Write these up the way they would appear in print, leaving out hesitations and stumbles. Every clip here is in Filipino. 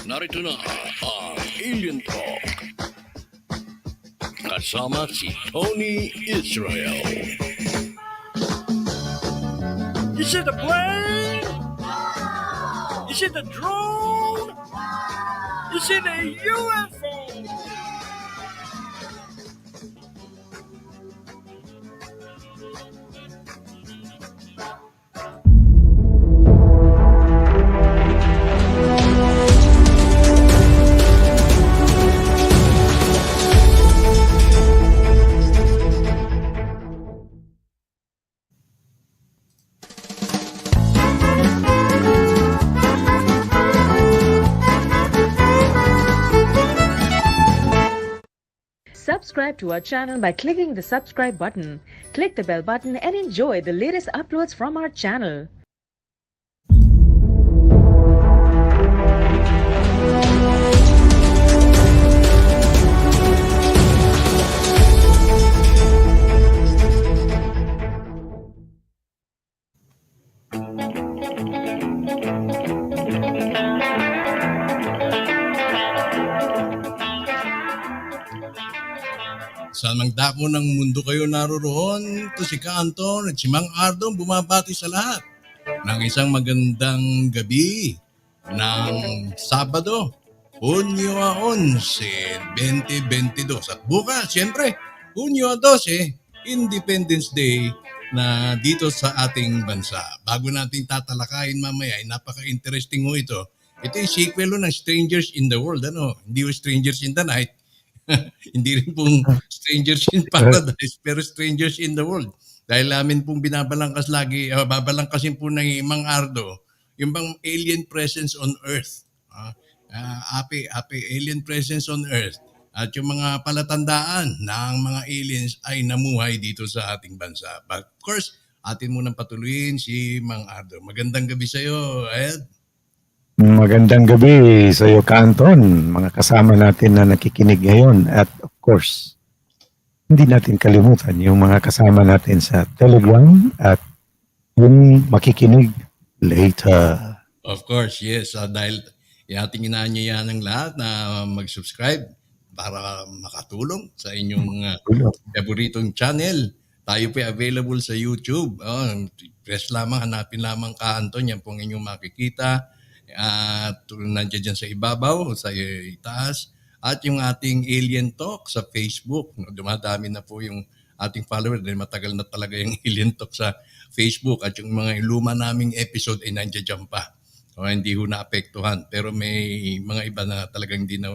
Narito na ang Alien Talk kasama si Tony Israel. Is it a plane? Is it a drone? Is it a UFO? Subscribe to our channel by clicking the subscribe button. Click the bell button and enjoy the latest uploads from our channel. Saan mang dako ng mundo kayo naroroon, ito si Anton at si Mang Ardong bumabati sa lahat ng isang magandang gabi ng Sabado, Hunyo 11, 2022. At bukas, siyempre, Hunyo 12, Independence Day na dito sa ating bansa. Bago natin tatalakayin mamaya, ay napaka-interesting ho ito. Ito yung sequel ng Strangers in the World. Hindi yung Strangers in the Night. Hindi rin pong Strangers in Paradise, pero Strangers in the World. Dahil namin pong binabalangkas lagi, babalangkasin po ng Mang Ardo, yung bang alien presence on Earth. Ape, alien presence on Earth. At yung mga palatandaan ng mga aliens ay namuhay dito sa ating bansa. But of course, atin munang patuloyin si Mang Ardo. Magandang gabi sa iyo, Ed. Magandang gabi sa iyo, Canton, mga kasama natin na nakikinig ngayon. At of course, hindi natin kalimutan yung mga kasama natin sa Telegram at yung makikinig later. Of course, yes. Dahil ating inaanyayahan ng lahat na mag-subscribe para makatulong sa inyong paboritong channel. Tayo po available sa YouTube. Press lamang, hanapin lamang Canton, yan pong inyong makikita. At nandiyan dyan sa ibabaw, sa itaas. At yung ating Alien Talk sa Facebook. Dumadami na po yung ating follower dahil matagal na talaga yung Alien Talk sa Facebook. At yung mga luma naming episode ay nandiyan dyan pa. Hindi ho naapektuhan. Pero may mga iba na talagang hindi na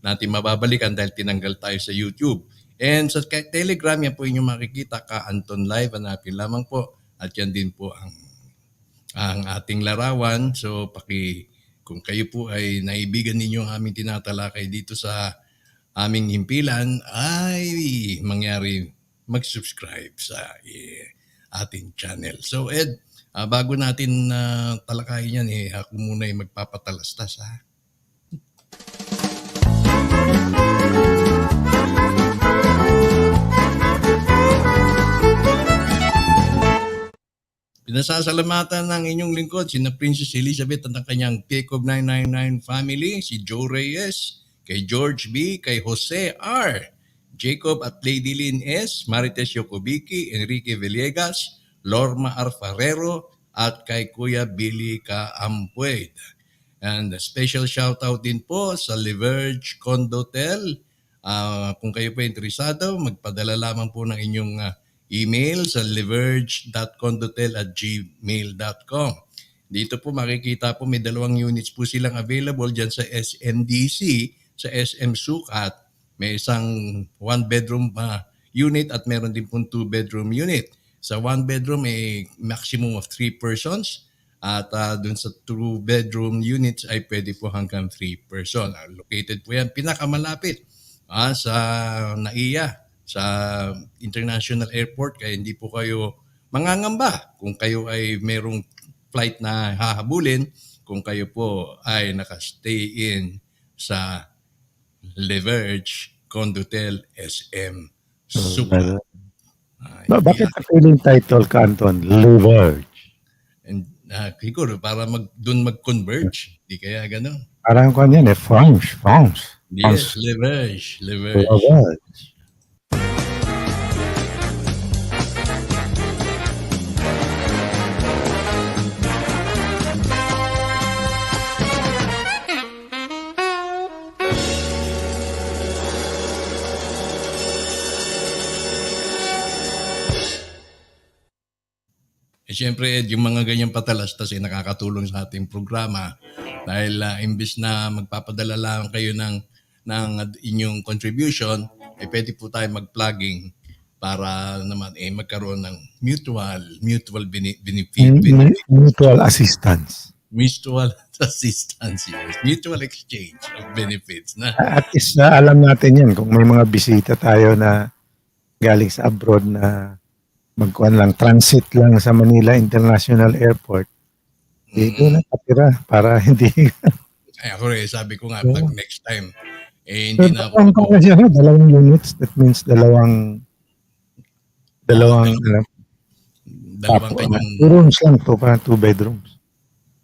natin mababalikan dahil tinanggal tayo sa YouTube. And sa Telegram, yan po yung makikita ka, Anton Live. Hanapin lamang po. At yan din po ang ating larawan. So kung kayo po ay naibigan ninyo ang aming tinatalakay dito sa aming himpilan, ay mangyari mag-subscribe sa ating channel. So Ed, bago natin talakayin yan, ako muna ay magpapatalastas. Pinasasalamatan ng inyong lingkod, sina Princess Elizabeth at ang kanyang Pick of 999 family, si Joe Reyes, kay George B., kay Jose R., Jacob at Lady Lynn S., Marites Yokobiki, Enrique Villegas, Lorma R. Farrero, at kay Kuya Billy Kaampued. And a special shoutout din po sa Leverge Condotel. Kung kayo po interesado, magpadala lamang po ng inyong email sa leverge.condotel@gmail.com. Dito po makikita po may 2 units po silang available dyan sa SMDC, sa SM Sukat. May isang 1-bedroom unit at meron din pong 2-bedroom unit. Sa 1-bedroom may maximum of 3 persons at dun sa 2-bedroom units ay pwede po hanggang 3 person. Located po yan pinakamalapit sa NAIA, sa International Airport, kaya hindi po kayo mangangamba kung kayo ay merong flight na hahabulin, kung kayo po ay nakastay in sa Leverge Condotel SM Sukat. Bakit ang feeling title, Canton? Leverge. And Siguro para doon mag-converge. Di kaya gano'n? Parang kung yan France. Yes, leverage. Global. Siyempre, Ed, yung mga ganyang patalastas ay nakakatulong sa ating programa dahil imbis na magpapadala lang kayo ng inyong contribution, ay pwede po tayo mag-plugging para naman magkaroon ng benefit, Mutual assistance. mutual assistance, yes, mutual exchange of benefits. Na. At least alam natin yan kung may mga bisita tayo na galing sa abroad na magkuhan lang, transit lang sa Manila International Airport. Doon na katira para hindi. Ay, ako rin, sabi ko nga, pag next time, hindi na ako. Kung kasi dalawang units, that means dalawang dalawang kanyang rooms lang to, parang 2 bedrooms.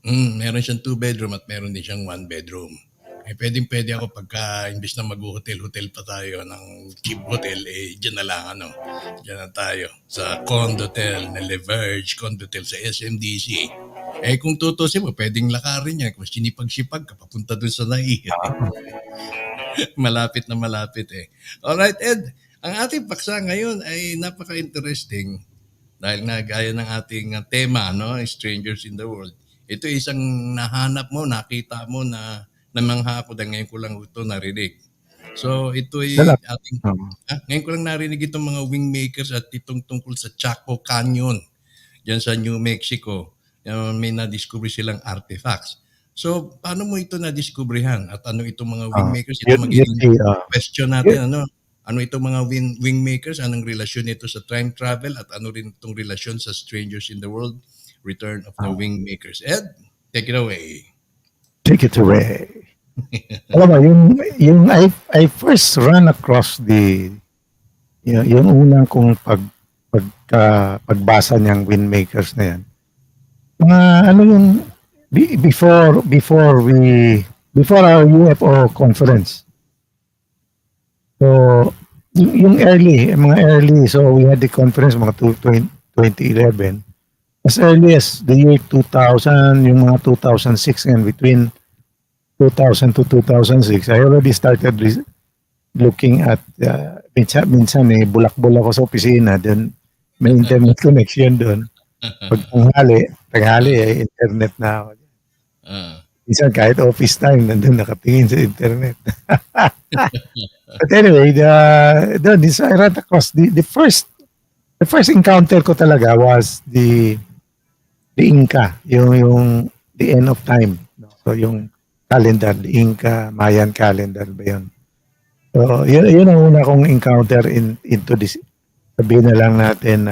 Meron siyang 2 bedroom at meron din siyang 1 bedroom. Pwede ako pagka imbis na mag-hotel pa tayo ng cheap hotel, dyan na lang, dyan na tayo sa Condotel na Leverage, Condotel sa SMDC. Kung tutusin mo, pwedeng lakarin yan. Kung sinipag-sipag ka, papunta dun sa naiya. Malapit na malapit Alright, Ed, ang ating paksa ngayon ay napaka-interesting dahil nga gaya ng ating tema, Strangers in the World. Ito isang nahanap mo, nakita mo na namangha ako dahil ngayon ko lang ito narinig. So ito ay ating, ngayon ko lang narinig itong mga Wingmakers at itong tungkol sa Chaco Canyon dyan sa New Mexico. May na-discover silang artifacts. So paano mo ito na-discoveryhan at ano itong mga Wingmakers? Ito magiging question natin. Ano itong mga Wingmakers? Anong relasyon ito sa time travel at ano rin itong relasyon sa Strangers in the World? Return of the Wingmakers. Ed, take it away. Take it away. Alam mo, yung I first ran across yung unang kong pagbasa niyang Wingmakers na yan. Before our UFO conference. So, mga early, so we had the conference mga 2011. As early as the year 2000, yung mga 2006 and between 2000 to 2006, I already started looking at, minsan bulak-bulak ako sa opisina, then may internet connection doon. Pag tanghali, internet na ako. Minsan kahit office time, nandun nakatingin sa internet. But anyway, I ran across the first encounter ko talaga was the Inca, yung the end of time. So yung calendar, the Inca, Mayan calendar ba yun? So yun ang una kong encounter into this, sabihin na lang natin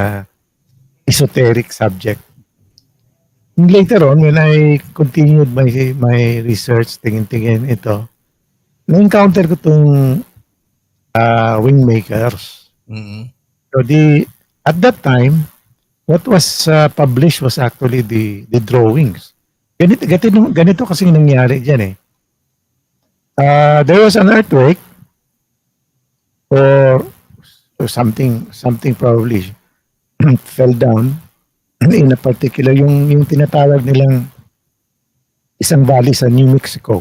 esoteric subject. And later on, when I continued my research, tingin-tingin ito, na-encounter ko itong Wingmakers. Mm-hmm. So at that time, what was published was actually the drawings. Ganito kasi nangyari dyan there was an earthquake or something probably fell down in a particular, yung tinatawag nilang isang valley sa New Mexico.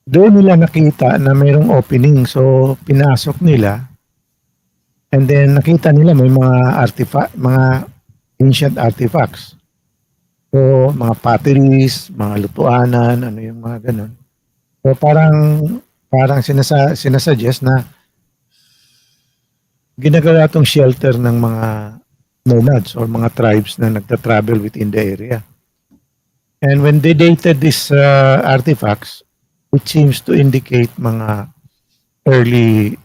Doon nila nakita na mayroong opening, so pinasok nila. And then nakita nila may mga mga ancient artifacts. So mga potteries, mga lutuanan, ano yung mga ganun. So parang sinasuggest na ginagawa tong shelter ng mga nomads or mga tribes na nagta-travel within the area. And when they dated these artifacts, it seems to indicate mga early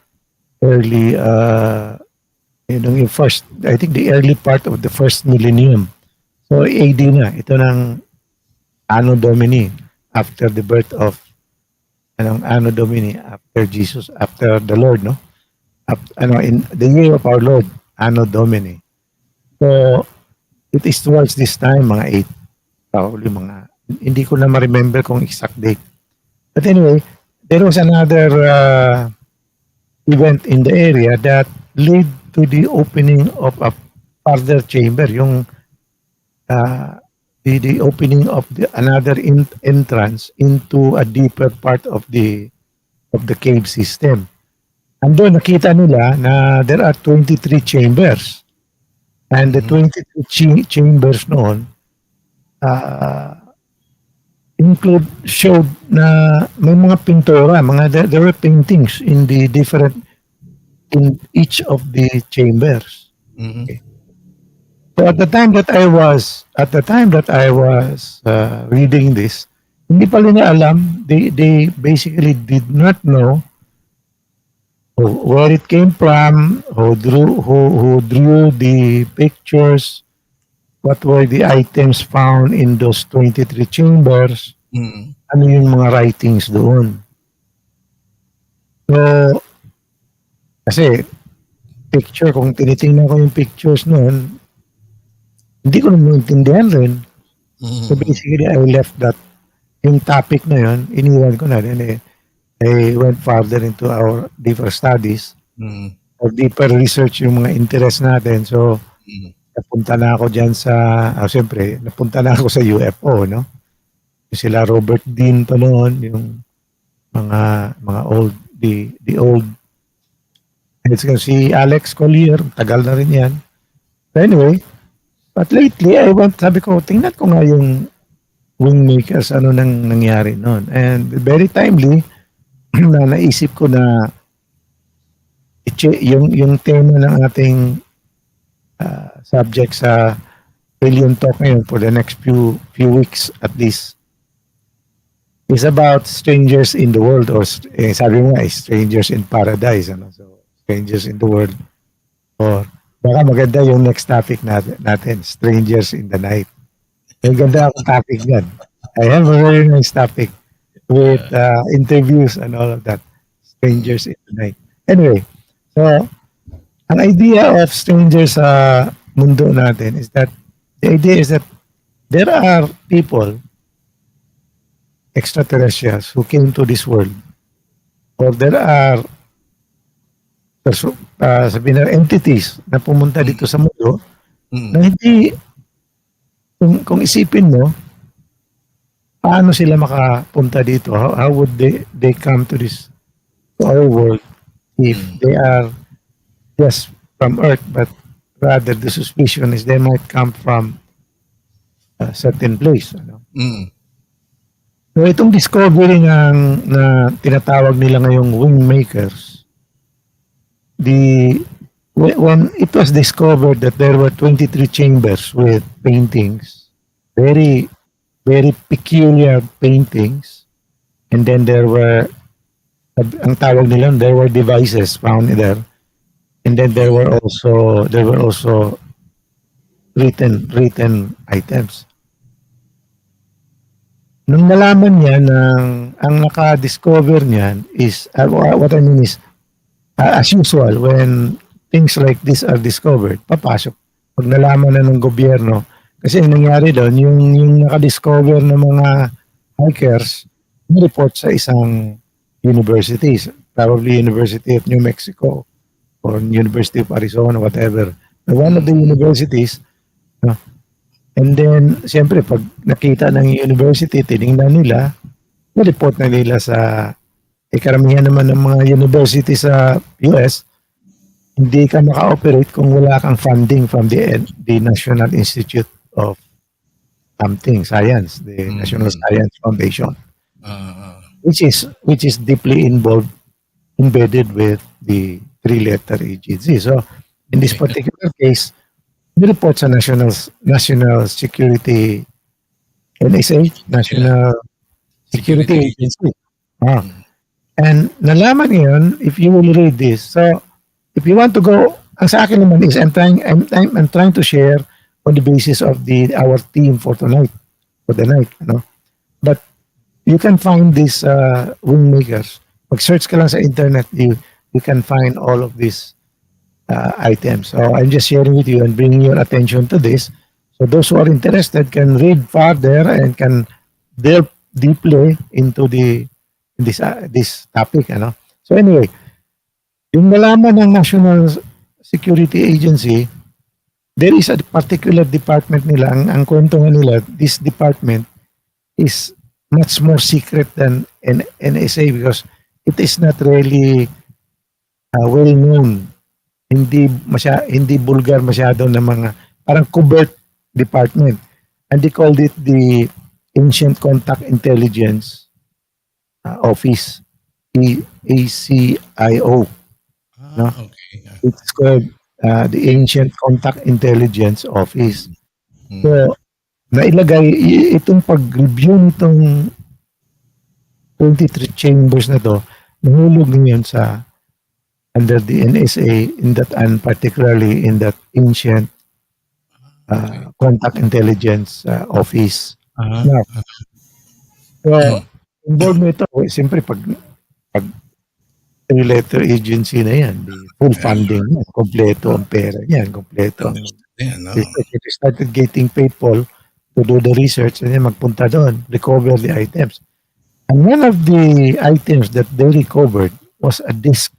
yung first, I think the early part of the first millennium. So AD na, ito ng Anno Domini, after the birth of Anno Domini, after Jesus, after the Lord, no? In the year of our Lord, Anno Domini. So it is towards this time, mga Probably hindi ko na ma-remember kung exact date. But anyway, there was another event in the area that led to the opening of a further chamber, yung uh, the opening of another entrance into a deeper part of the cave system. Andun nakita nila na there are 23 chambers. And the 23 chambers noon showed na may mga pintura, there were paintings in each of the chambers. Mhm. So at the time that I was reading this, hindi pa nila alam. They basically did not know where it came from, who drew the pictures, what were the items found in those 23 chambers, Mm. ano yung mga writings doon. So, kasi kung tinitingnan ko yung pictures noon, hindi ko naman maintindihan rin. So basically, I left yung topic na yun, iniwan ko na din. I went further into our deeper studies Mm. or deeper research yung mga interest natin. So, Mm. napunta na ako dyan siyempre, napunta na ako sa UFO, no? Sila Robert Dean pa noon, yung mga old, the old, si Alex Collier, tagal na rin yan. But anyway, but lately, sabi ko, tingnan ko nga yung Wingmakers, ano nang nangyari noon. And very timely, na naisip ko na yung tema ng ating subject sa Alien Talk ngayon for the next few weeks at least is about strangers in the world, or sabi mo nga, strangers in paradise. Ano? So, strangers in the world. Or baka maganda yung next topic natin, strangers in the night. May ganda akong topic yan. I have a very nice topic with interviews and all of that. Strangers in the night. Anyway, so ang idea of strangers sa mundo natin is that the idea is that there are people, extraterrestrials, who came to this world, or there are sabihin na entities na pumunta dito sa mundo na hindi, kung isipin mo, paano sila makapunta dito? How would they come to our world if they are just from Earth, but rather the suspicion is they might come from a certain place. Ano? Mm. So itong discovery na tinatawag nila ngayong Wingmakers, when it was discovered that there were 23 chambers with paintings, very, very peculiar paintings, and then there were, ang tawag nila, there were devices found there, and then there were also written items. Nung nalaman niya ang naka-discover niyan is, what I mean is, as usual, when things like this are discovered, papasok. Pag nalaman na ng gobyerno, kasi ang nangyari doon, yung naka-discover ng mga hikers, report sa isang universities, probably University of New Mexico or University of Arizona, whatever. One of the universities, and then, siyempre, pag nakita ng university, tinignan nila, report na nila sa, karamihan naman ng mga university sa US, hindi ka maka-operate kung wala kang funding from the National Institute of something, Science, the National Science Foundation, which is deeply embedded with the three-letter agency. So, in this particular case, the report sa National Security, NSA, National Security Agency. And nalaman ngayon, if you will read this, so if you want to go, ang sa akin naman is I'm trying to share on the basis of our theme for tonight, for the night, But you can find these Wingmakers. Pag-search ka lang sa internet, you can find all of these items. So I'm just sharing with you and bringing your attention to this So those who are interested can read further and can delve deeply into this topic, ano. So anyway, yung nalaman ng National Security Agency, there is a particular department nila, ang kwento nga nila, this department is much more secret than NSA because it is not really well known. Hindi bulgar masyado na mga parang covert department. And they called it the Ancient Contact Intelligence Office, ACIO. No? Okay. It's called the Ancient Contact Intelligence Office. So, nailagay itong pag-review nitong 23 chambers na to, nahulog ngayon sa under the NSA in that, and particularly in that Ancient Contact Intelligence Office. Now, so, involved mo ito, siyempre pag three-letter agency na yan, the full funding yan, kompleto ang pera yan, kompleto ang they started getting people to do the research and then magpunta doon, recover the items. And one of the items that they recovered was a disc,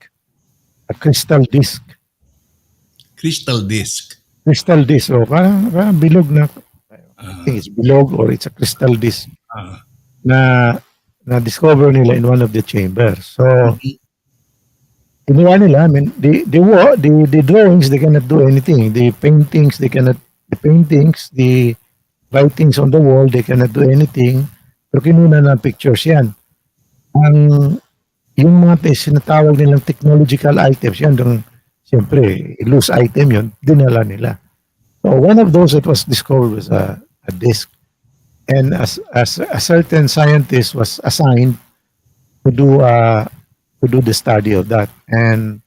a crystal disc. Crystal disc. Crystal disc, o parang bilog na, I think it's bilog or it's a crystal disc na discover nila in one of the chambers. So, ginawa nila, I mean, the drawings, they cannot do anything. The paintings, the writings on the wall, they cannot do anything. Pero kinuna na pictures yan. Yung mga sinatawag nilang technological items, yan, siyempre, loose item yun, dinala nila. So one of those that was discovered was a disc. And as a certain scientist was assigned to do the study of that. And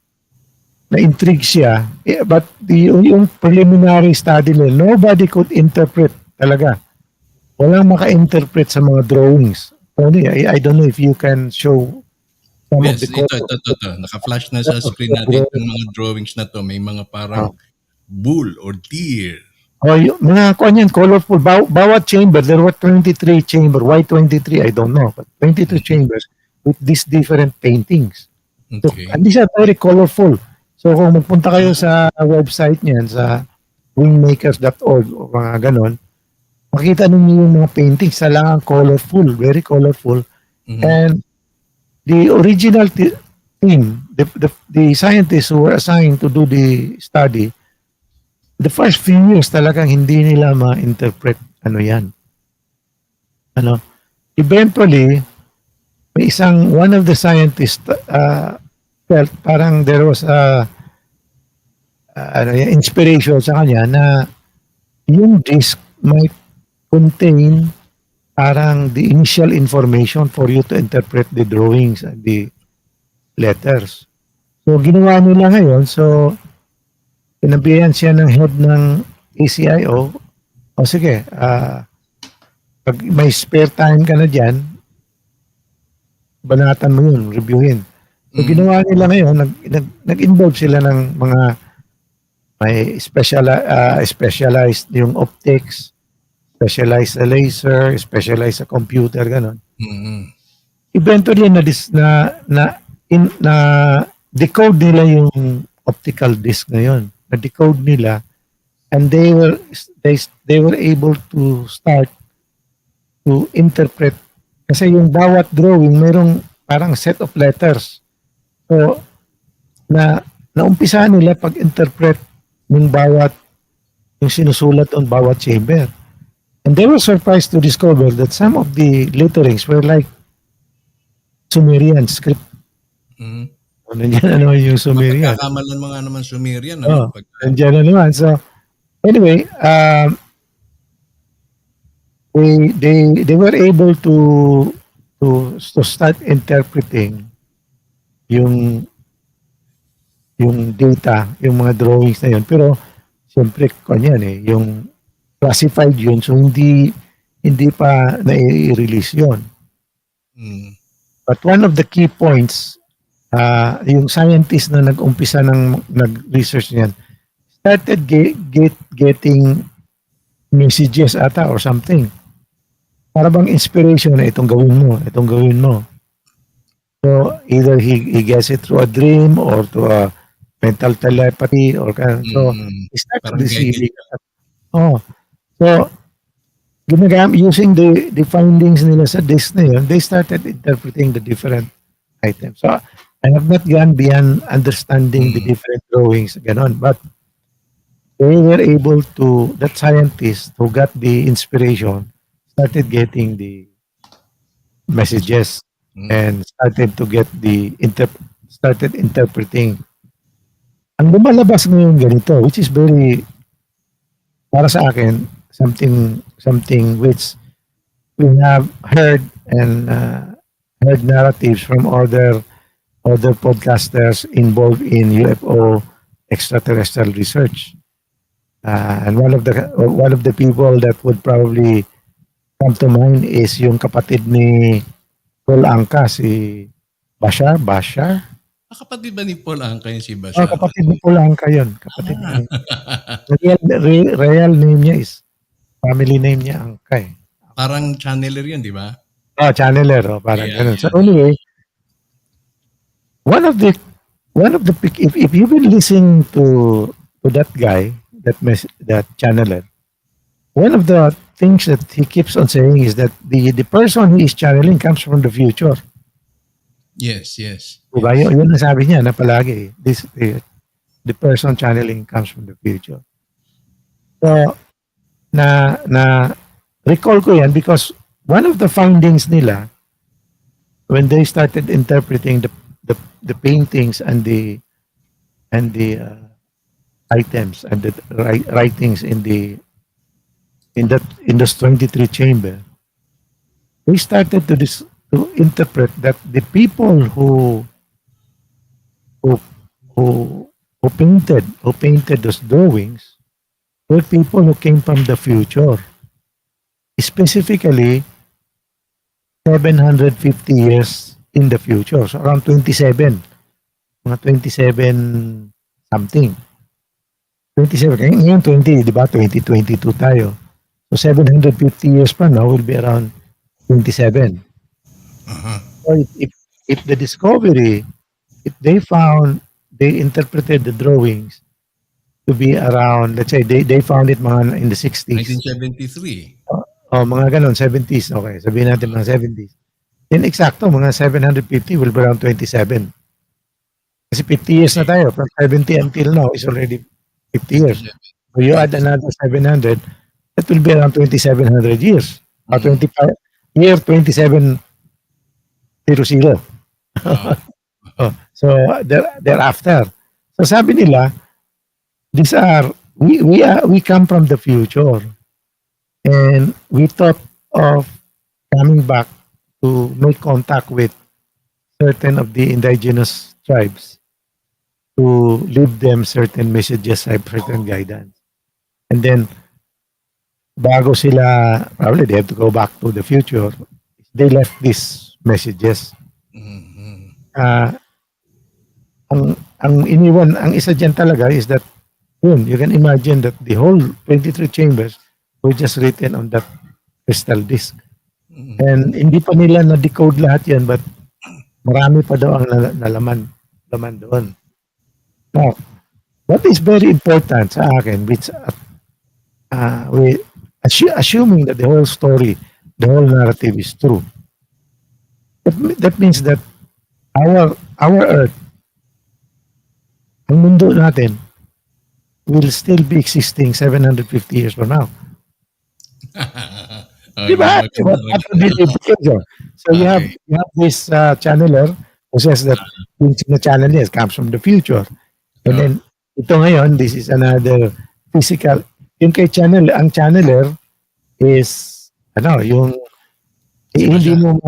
na-intrigue siya. But yung preliminary study nila, nobody could interpret talaga. Walang maka-interpret sa mga drawings. Tony, I don't know if you can show some of Yes, the ito. Naka-flash na sa screen natin yung mga drawings na to. May mga parang bull or deer. Yung mga colorful. Bawat chamber, there were 23 chamber. Why 23? I don't know. But 23 chambers with these different paintings. Okay. So, and these are very colorful. So kung magpunta kayo sa website niyan, sa wingmakers.org o mga ganon, makita ninyo yung mga paintings, talagang colorful, very colorful. And the original team, the scientists who were assigned to do the study, the first few years talagang hindi nila ma-interpret yan. Eventually, may one of the scientists felt parang there was inspiration sa kanya na yung disc might contain parang the initial information for you to interpret the drawings and the letters. So, ginawa nila ngayon. So, pinabihan siya ng head ng ACIO. O sige, pag may spare time ka na dyan, banatan mo yun, reviewin. So, ginawa nila ngayon, nag-involve sila ng mga may specialized yung optics, specialized sa laser, specialized sa computer, gano'n. Eventually, na decode nila yung optical disc ngayon. Na-decode nila, and they were able to start to interpret. Kasi yung bawat drawing, mayroong parang set of letters. So, naumpisahan nila pag-interpret yung sinusulat on bawat chamber. And they were surprised to discover that some of the letterings were like Sumerian script. Nandiyan na naman yung Sumerian. Magkakamalan mga naman Sumerian. Nandiyan na naman. So, anyway, they were able to start interpreting yung data, yung mga drawings na yun. Pero, siyempre, yung classified yun, so hindi pa na-release yun. But one of the key points, yung scientist na nag-umpisa ng nag-research niyan, started getting messages ata or something. Para bang inspiration na itong gawin mo, itong gawin mo. So either he gets it through a dream or to a mental telepathy or so he starts Parang receiving. guided. Oh, so using the findings nila sa disk na yun, they started interpreting the different items. So I have not gone beyond understanding the different drawings, ganon, but they were able to, that scientist who got the inspiration started getting the messages and started to get started interpreting. Ang lumalabas ngayon ganito, which is very, para sa akin, something which we have heard and heard narratives from other podcasters involved in UFO extraterrestrial research. And one of the people that would probably come to mind is yung kapatid ni Paul Anka, si Bashar. Kapatid ba ni Paul Anka yun si Oh, Bashar? kapatid ni Paul Anka yun. Kapatid niya. Real name niya is, family name niya Anka eh. Parang channeler yun, di ba? Oh, channeler. Oh, parang Yeah, ganun. yeah. So anyway, one of the if you've been listening to that guy, that channeler, one of the things that he keeps on saying is that the person he is channeling comes from the future. Yes. Diba? Yun ang sabi niya na palagi. The person channeling comes from the future. So, na recall ko yan because one of the findings nila when they started interpreting the paintings and the items and the writings in those 23 chamber, they started to interpret that the people who painted those drawings were people who came from the future, specifically 750 years in the future, so around 27 something. 27, ngayon 20, di ba? 2022 tayo. So 750 years from now will be around 27. So if the discovery, if they interpreted the drawings to be around, let's say they found it mga in the 60s. 1973. Mga ganon, 70s. Okay, sabihin natin mga 70s. Then eksakto, mga 750 will be around 27. Kasi 50 years na tayo. From 70 until now is already 50 years. So you add another 700, that will be around 2,700 years. Or 25, year 2700. So thereafter. So sabi nila, these are, we come from the future. And we thought of coming back to make contact with certain of the indigenous tribes to leave them certain messages, certain guidance. And then, bago sila, probably they have to go back to the future, they left these messages. Ang iniwan, ang isa dyan talaga is that, you can imagine that the whole 23 chambers were just written on that crystal disc. And hindi pa nila na-decode lahat yan, but marami pa daw ang laman doon. Now, what is very important sa akin, which assuming that the whole story, the whole narrative is true, that means that our Earth, ang mundo natin, will still be existing 750 years from now. Diba? So you have this channeler who says that yung channel niya comes from the future. And then, ito ngayon, this is another physical. Yung kay ang channeler is, yung, hindi mo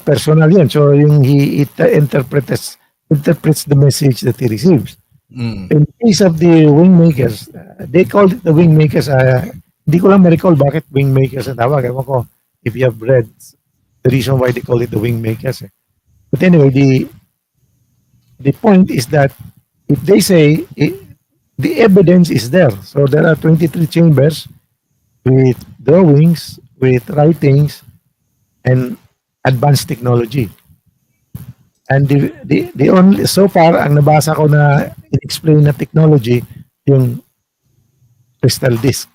personal yun. So, yung he interprets the message that he receives. In case of the Wingmakers, they called it the Wingmakers. Hindi ko lang ma-recall bakit Wingmakers ang tawag. Ewan ko if you have read the reason why they call it the Wingmakers. But anyway, the point is that if they say the evidence is there, so there are 23 chambers with drawings, with writings, and advanced technology. And the only, so far, ang nabasa ko na in-explain na technology, yung crystal disk,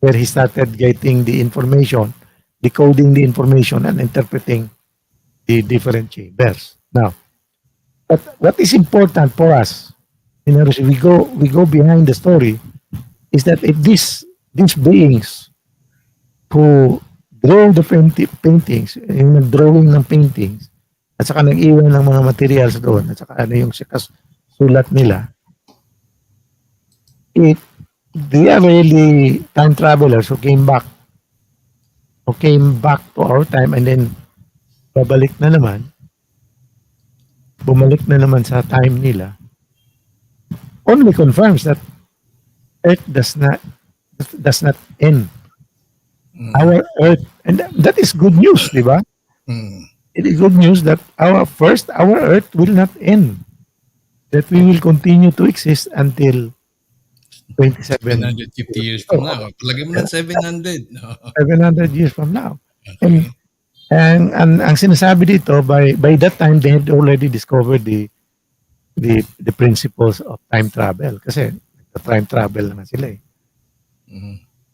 where he started getting the information, decoding the information, and interpreting the different chambers. Now, but what is important for us, we go behind the story, is that if these beings who draw the paintings, yung nag-drawing ng paintings, at saka nag-iwan ng mga materials doon, at saka ano yung sulat nila, they are really time travelers who came back to our time and then bumalik na naman sa time nila, only confirms that Earth does not end. Our Earth, and that is good news, di ba? It is good news that our Earth will not end. That we will continue to exist until 750 years from now. Palagay mo ng 700. 700 years from now. Okay. And ang sinasabi dito, by that time they had already discovered the principles of time travel, kasi time travel naman sila eh.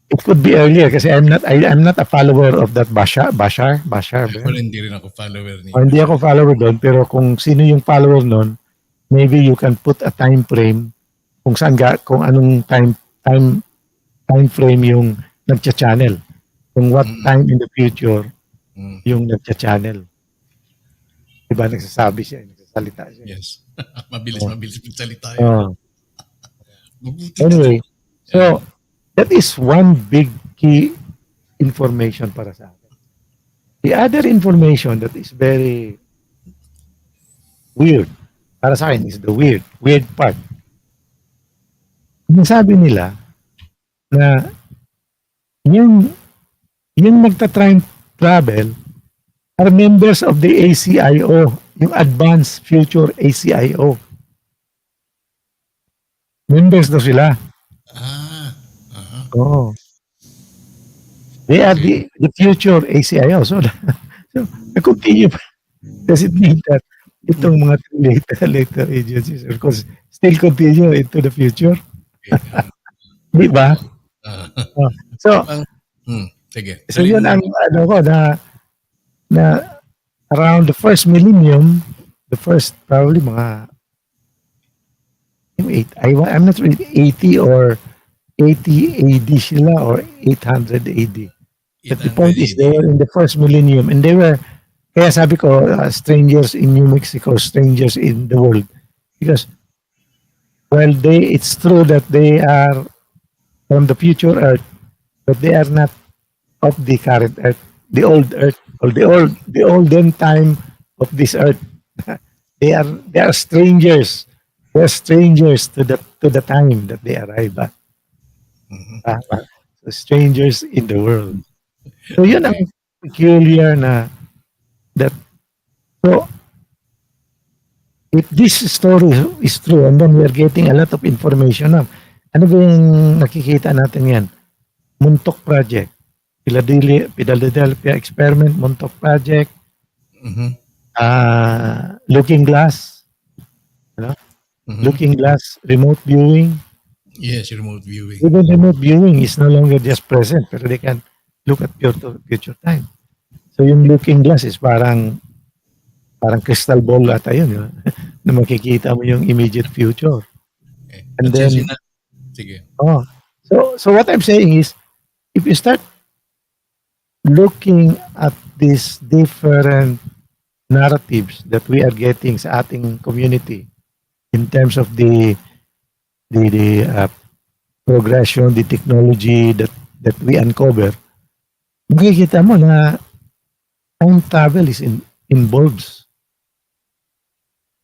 It could be earlier kasi I'm not a follower of that Bashar. Well, hindi rin ako follower niya. Hindi ako follower doon, pero kung sino yung follower noon, maybe you can put a time frame kung anong time frame yung nagcha-channel. Kung what time in the future yung nagcha-channel. Diba nagsasabi siya, nagsasalita siya. Yes. mabilis magsalita yun. Anyway, so that is one big key information para sa akin. The other information that is very weird para sa akin is the weird part. Sinasabi nila na yung nagta-time travel are members of the ACIO, yung Advanced Future ACIO. Members daw sila. Oh. They are the future ACIO. So continue pa. Does it mean that itong mga later agencies of course still continue into the future? Di ba? So, sige. So yun ang ano ko na around the first millennium, the first probably mga I'm not really 80 or 80 AD sila or 800 AD. But the point is they were in the first millennium and they were, kaya sabi ko, strangers in New Mexico, strangers in the world. Because well, it's true that they are from the future Earth, but they are not of the current Earth, the old Earth, or the olden time of this Earth. they are strangers. They're strangers to the time that they arrive at. So strangers in the world. So yun ang peculiar na that. So if this story is true, and then we're getting a lot of information now. Ano ba yung nakikita natin yan? Muntok Project. Philadelphia Experiment, Montauk Project, Looking Glass, Looking Glass, remote viewing. Yes, remote viewing. Even remote viewing is no longer just present, pero they can look at future time. So yung Looking Glass is parang crystal ball ata yun, na makikita mo yung immediate future. Okay. And then, sige. So what I'm saying is, if you start looking at these different narratives that we are getting sa ating community in terms of the progression, the technology that we uncover, makikita mo na time travel is involves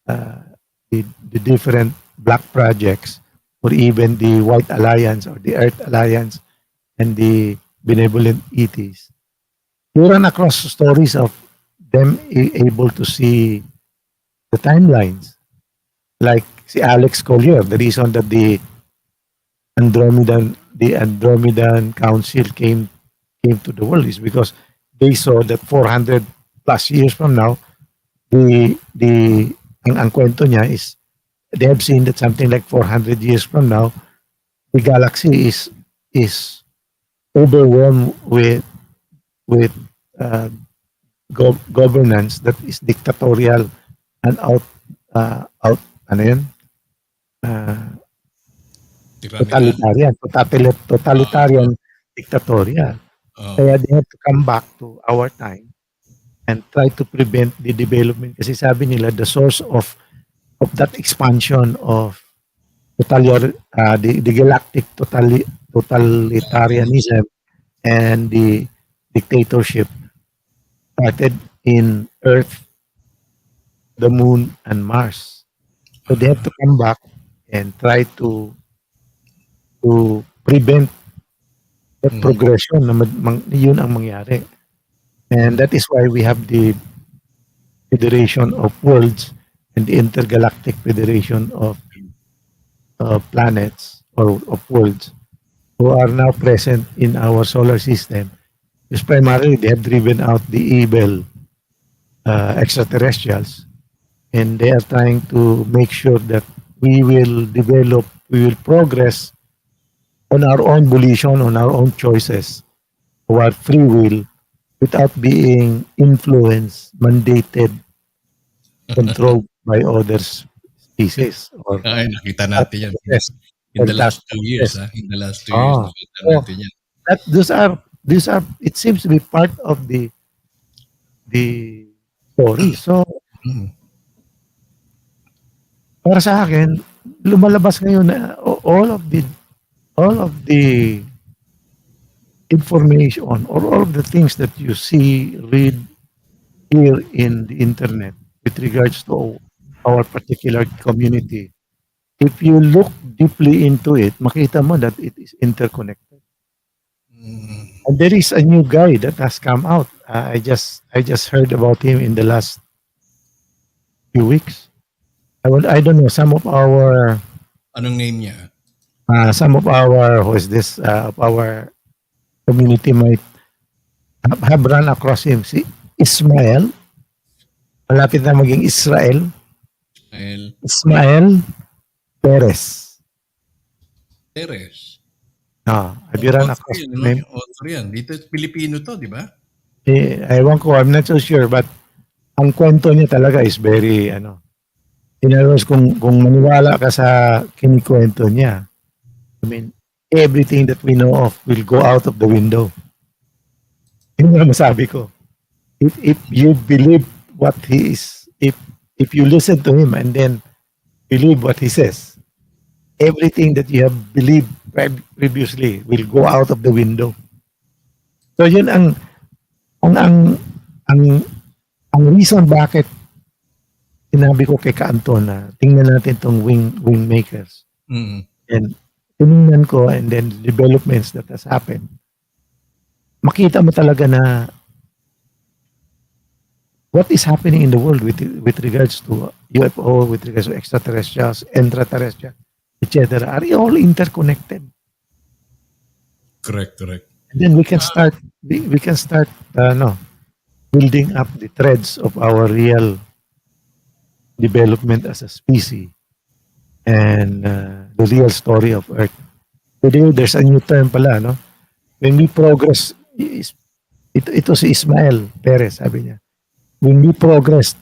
the different black projects or even the White Alliance or the Earth Alliance and the benevolent ETs. You run across stories of them able to see the timelines. Like si Alex Collier, the reason that the Andromedan the Andromedan Council came to the world is because they saw that 400 plus years from now, the ang kwento niya is they have seen that something like 400 years from now, the galaxy is overwhelmed with uh, governance that is dictatorial and out ano yun? Uh, Tyrannical. totalitarian dictatorial. Oo. Kaya they have to come back to our time and try to prevent the development. Kasi sabi nila, the source of that expansion of the galactic totalitarianism and the dictatorship started in Earth, the Moon, and Mars. So they have to come back and try to prevent that Mhm. progression na yun ang mangyari. And that is why we have the Federation of Worlds and the Intergalactic Federation of planets or of worlds who are now present in our solar system. Because primarily they have driven out the evil extraterrestrials, and they are trying to make sure that we will progress on our own volition, on our own choices, of our free will, without being influenced, mandated, controlled by other species or Ay, nakita that natin yan process in or the that last 2 years, process. in the last 2 years Ah, nakita so natin yan. that these are it seems to be part of the story. So Mm. para sa akin, lumalabas ngayon na all of the information or all of the things that you see, read, hear in the internet with regards to our particular community, if you look deeply into it, makita mo that it is interconnected. Mm. And there is a new guy that has come out. I just heard about him in the last few weeks. I don't know Anong name niya? some of our who is this of our community might have run across him. Si Ismael, malapit na maging Israel. Ismael Ismael Perez. Perez. Have you run Author across yan, his no? name? Yung author yan. Dito, Pilipino to, di ba? Ewan ko, I'm not so sure, but ang kwento niya talaga is very, in other words, kung maniwala ka sa kinikwento niya, I mean, everything that we know of will go out of the window. Yun ang masabi ko. If you believe what he is, if you listen to him and then believe what he says, everything that you have believed previously will go out of the window. So yun ang ang ang, ang reason bakit sinabi ko kay Kaanton na tingnan natin tong Wingmakers. Mm. And tinignan ko and then developments that has happened. Makita mo talaga na what is happening in the world with regards to UFO, with regards to extraterrestrials, intraterrestrial, etc. are all interconnected. Correct. And then we can start building up the threads of our real development as a species and the real story of Earth. Today, there's a new term pala, no? When we progress, ito si Ismael Perez, sabi niya, when we progress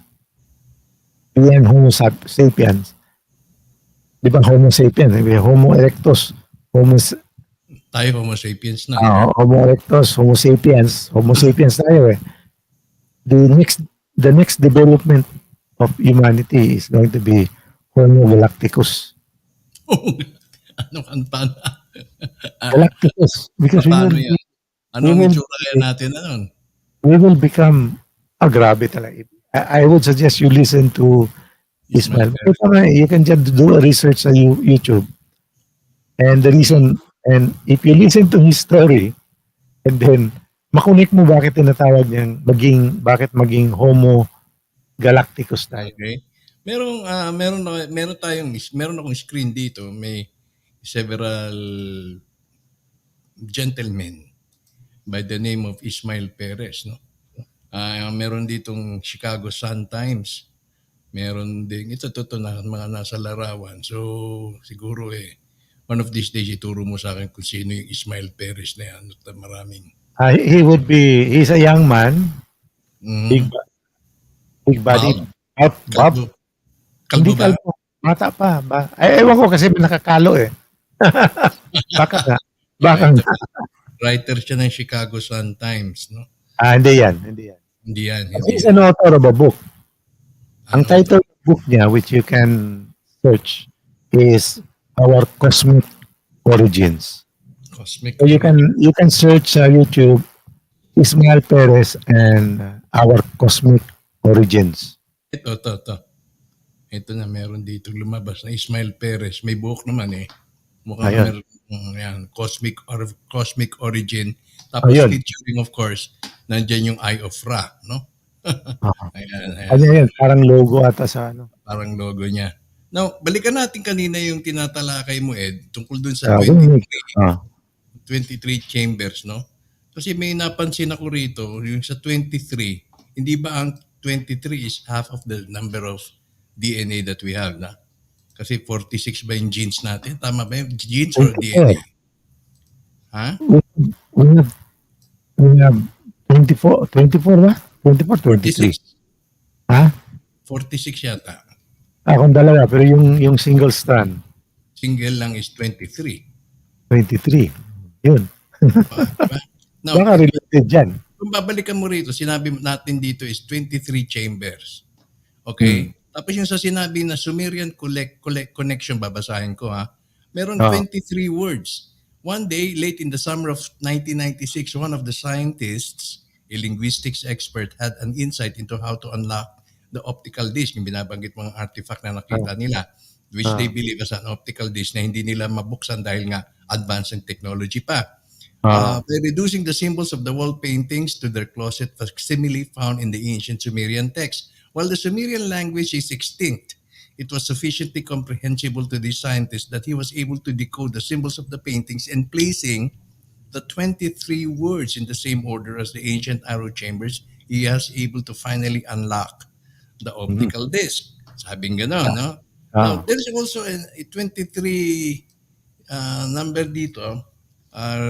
beyond Homo sapiens, di ba Homo sapiens, Homo erectus, Tayo Homo sapiens na. Homo erectus, Homo sapiens tayo eh. The next development of humanity is going to be Homo galacticus. Paano? Galacticus. Because Paano yan? Anong we will- itsura kaya natin na nun? we will become, grabe talaga. I would suggest you listen to Ismail. You can just do a research sa YouTube. And the reason, and if you listen to his story, and then makunik mo bakit tinatawag niyang bakit maging Homo galacticus tayo. Okay. Meron akong screen dito. May several gentleman by the name of Ismail Perez, no? Meron ditong Chicago Sun-Times. Meron din, ito totoo na mga nasa larawan. So, siguro one of these days ituro mo sa akin kung sino yung Ismail Perez na yan. At maraming. He's a young man, big, Mm, big body. Bob, kalbo. Kalbo hindi ba? kalbo. Mata pa. Ewan ko kasi nakakalo eh. Baka nga. Baka nga. Writer siya ng Chicago Sun-Times, no? Hindi yan. Hindi yan. Hindi yan. Kasi Hindi he's yan. an author of a book. Ang Ano? title of the book niya, which you can search, is Our Cosmic Origins. Cosmic. So you can search sa YouTube Ismael Perez and Our Cosmic Origins. Ito. Ito na, meron dito lumabas na Ismail Perez. May buhok naman eh. Mukhang Ayun. meron yan, Cosmic Origin. Tapos Ayun. featuring of course, nandyan yung Eye of Ra, no? Ayan. Ano yan? Parang logo ata sa ano. Parang logo niya. Now, balikan natin kanina yung tinatalakay mo, Ed, tungkol dun Ah, sa Wingmakers. 23 chambers, no? Kasi may napansin ako rito, yung sa 23, hindi ba ang 23 is half of the number of DNA that we have, na? Kasi 46 ba yung genes natin? Tama ba yung genes or DNA? Ha? We have 24 ba? 24, 23. 46. Ha? 46 yata. Kung dalawa, pero yung single strand, Single lang is 23. 23. Yun. Diba? Now, Baka related dyan. kung babalikan mo rito, sinabi natin dito is 23 chambers. Okay? Tapos yung sa sinabi na Sumerian connection, babasahin ko ha. Meron 23 words. One day, late in the summer of 1996, one of the scientists, a linguistics expert, had an insight into how to unlock the optical disc, yung binabanggit mga artifact na nakita nila, which they believe as an optical disc na hindi nila mabuksan dahil nga advanced in technology pa. By reducing the symbols of the wall paintings to their closet facsimile found in the ancient Sumerian text. While the Sumerian language is extinct, it was sufficiently comprehensible to these scientists that he was able to decode the symbols of the paintings and placing the 23 words in the same order as the ancient arrow chambers, he was able to finally unlock the optical disc. Sabing gano'n, no? Now, there's also a 23 number dito.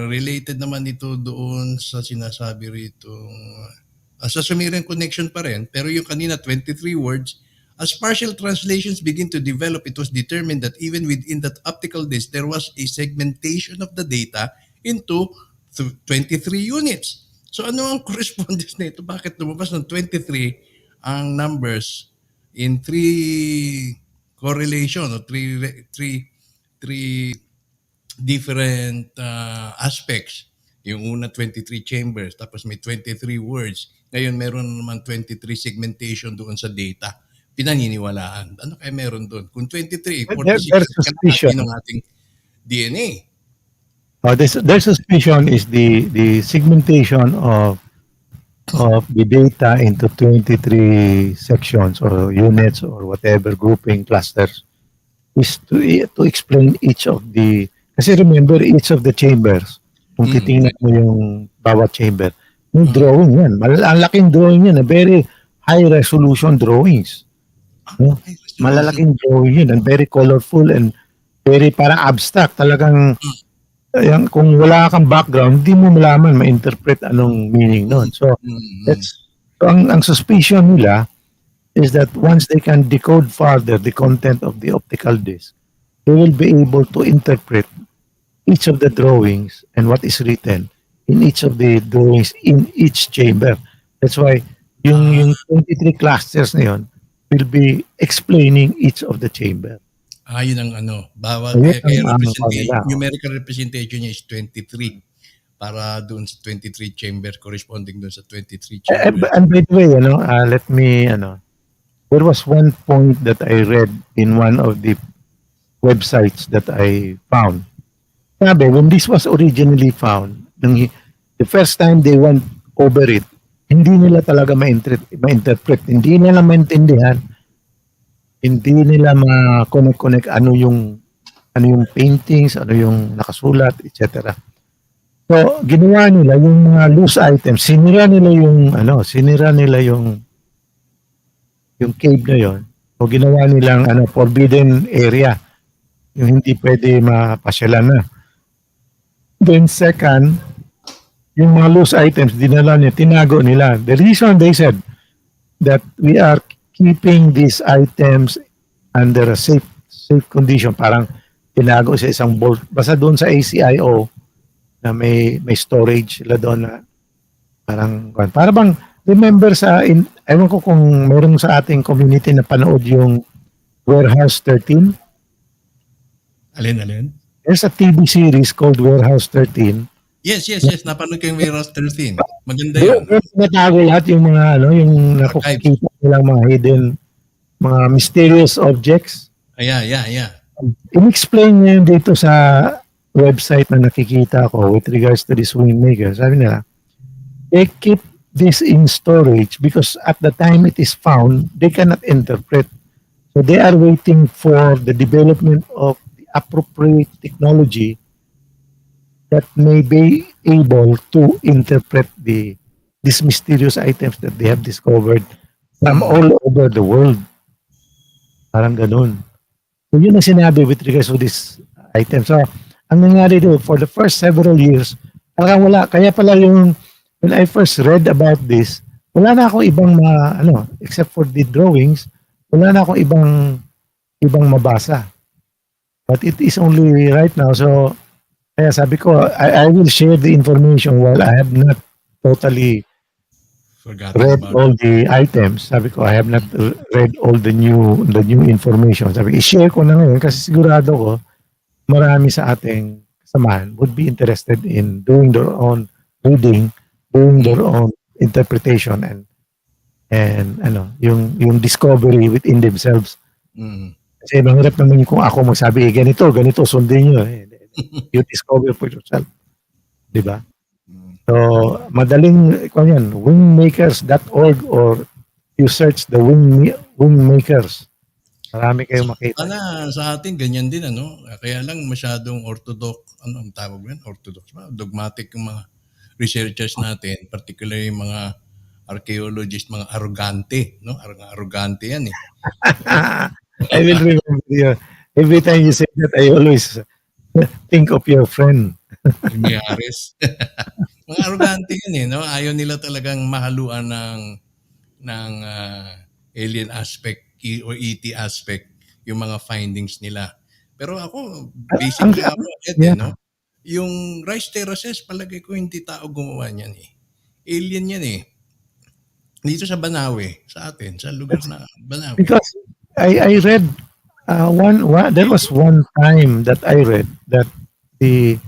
Related naman ito doon sa sinasabi rito. Sa Sumerian connection pa rin, pero yung kanina 23 words, as partial translations begin to develop, it was determined that even within that optical disc, there was a segmentation of the data into 23 units. So ano ang correspondence na ito? Bakit lumabas ng 23 ang numbers in 3 correlation o 3 different aspects? Yung una 23 chambers, tapos may 23 words. Ngayon meron naman 23 segmentation doon sa data. Pinaniniwalaan. Ano kaya meron doon? Kung 23, 46 Their suspicion. ng ating DNA. Their suspicion is the segmentation of the data into 23 sections or units or whatever grouping clusters is to explain each of the, kasi remember each of the chambers, kung titingnan mo yung bawat chamber, may drawing yan. Ang laking drawing yan, very high resolution drawings. No? Malalaking drawing yun and very colorful and very parang abstract. Talagang kung wala kang background, hindi mo malaman ma-interpret anong meaning nun. So, ang suspicion nila is that once they can decode further the content of the optical disc, they will be able to interpret each of the drawings and what is written in each of the drawings in each chamber. That's why yung 23 clusters na yun will be explaining each of the chamber. Yun ang ano. Bawat numerical representation niya is 23 para doon sa 23 chamber corresponding doon sa 23 chamber. And by the way, let me, there was one point that I read in one of the websites that I found. Sabi, when this was originally found, the first time they went over it, hindi nila talaga ma-interpret, hindi nila maintindihan, hindi nila ma-connect ano yung paintings, ano yung nakasulat, etc. So, ginawa nila yung mga loose items, sinira nila yung cave na yon. O ginawa nilang forbidden area, yung hindi pwede mapasyalan na. Then second, yung mga loose items, dinala niya, tinago nila. The reason they said that we are keeping these items under a safe condition, parang tinago sa isang vault. Basta doon sa ACIO na may storage sila doon na para bang remember ewan ko kung meron sa ating community na panood yung Warehouse 13. Alin? There's a TV series called Warehouse 13. Yes. Napanood ko yung Warehouse 13. Maganda Doon yun. natago lahat yung mga yung nakukita nilang mga hidden, mga mysterious objects. Yeah. In-explain niya yun dito sa website na nakikita ko with regards to this Wingmakers. Sabi nila, they keep this in storage because at the time it is found, they cannot interpret. So they are waiting for the development of the appropriate technology that may be able to interpret these mysterious items that they have discovered from all over the world. Parang ganun. So yun ang sinabi with regards to this item. So ang nangyari doon, for the first several years, parang wala. Kaya pala when I first read about this, wala na akong ibang except for the drawings, wala na akong ibang mabasa. But it is only right now. So kaya sabi ko, I will share the information while I have not totally Forgotten read about all the items. Sabi ko, I have not read all the new information. Sabi, i-share ko na ngayon kasi sigurado ko marami sa ating kasamahan would be interested in doing their own reading, doing their own interpretation and yung discovery within themselves. Mm. Kasi mahirap naman kung ako magsabi, ganito, sundin nyo. You discover for yourself. Di ba? So, madaling, wingmakers.org or you search the Wingmakers. Marami kayong makita. Sana sa atin ganyan din kaya lang masyadong ang tawag yan? Orthodox ba? Dogmatic yung mga researchers natin, particularly yung mga archaeologists, mga arrogante, no? Arrogante yan eh. I will remember you. Every time you say that, I always think of your friend. Lumiares. Mga arrogante yun eh, no? Ayaw nila talagang mahaluan ng alien aspect o ET aspect yung mga findings nila. Pero ako, basically ako, no? Yung rice terraces, palagay ko hindi tao gumawa niyan eh. Alien yan eh. Dito sa Banawe, sa atin, sa lugar na Banawe. Because I read there was one time that I read that the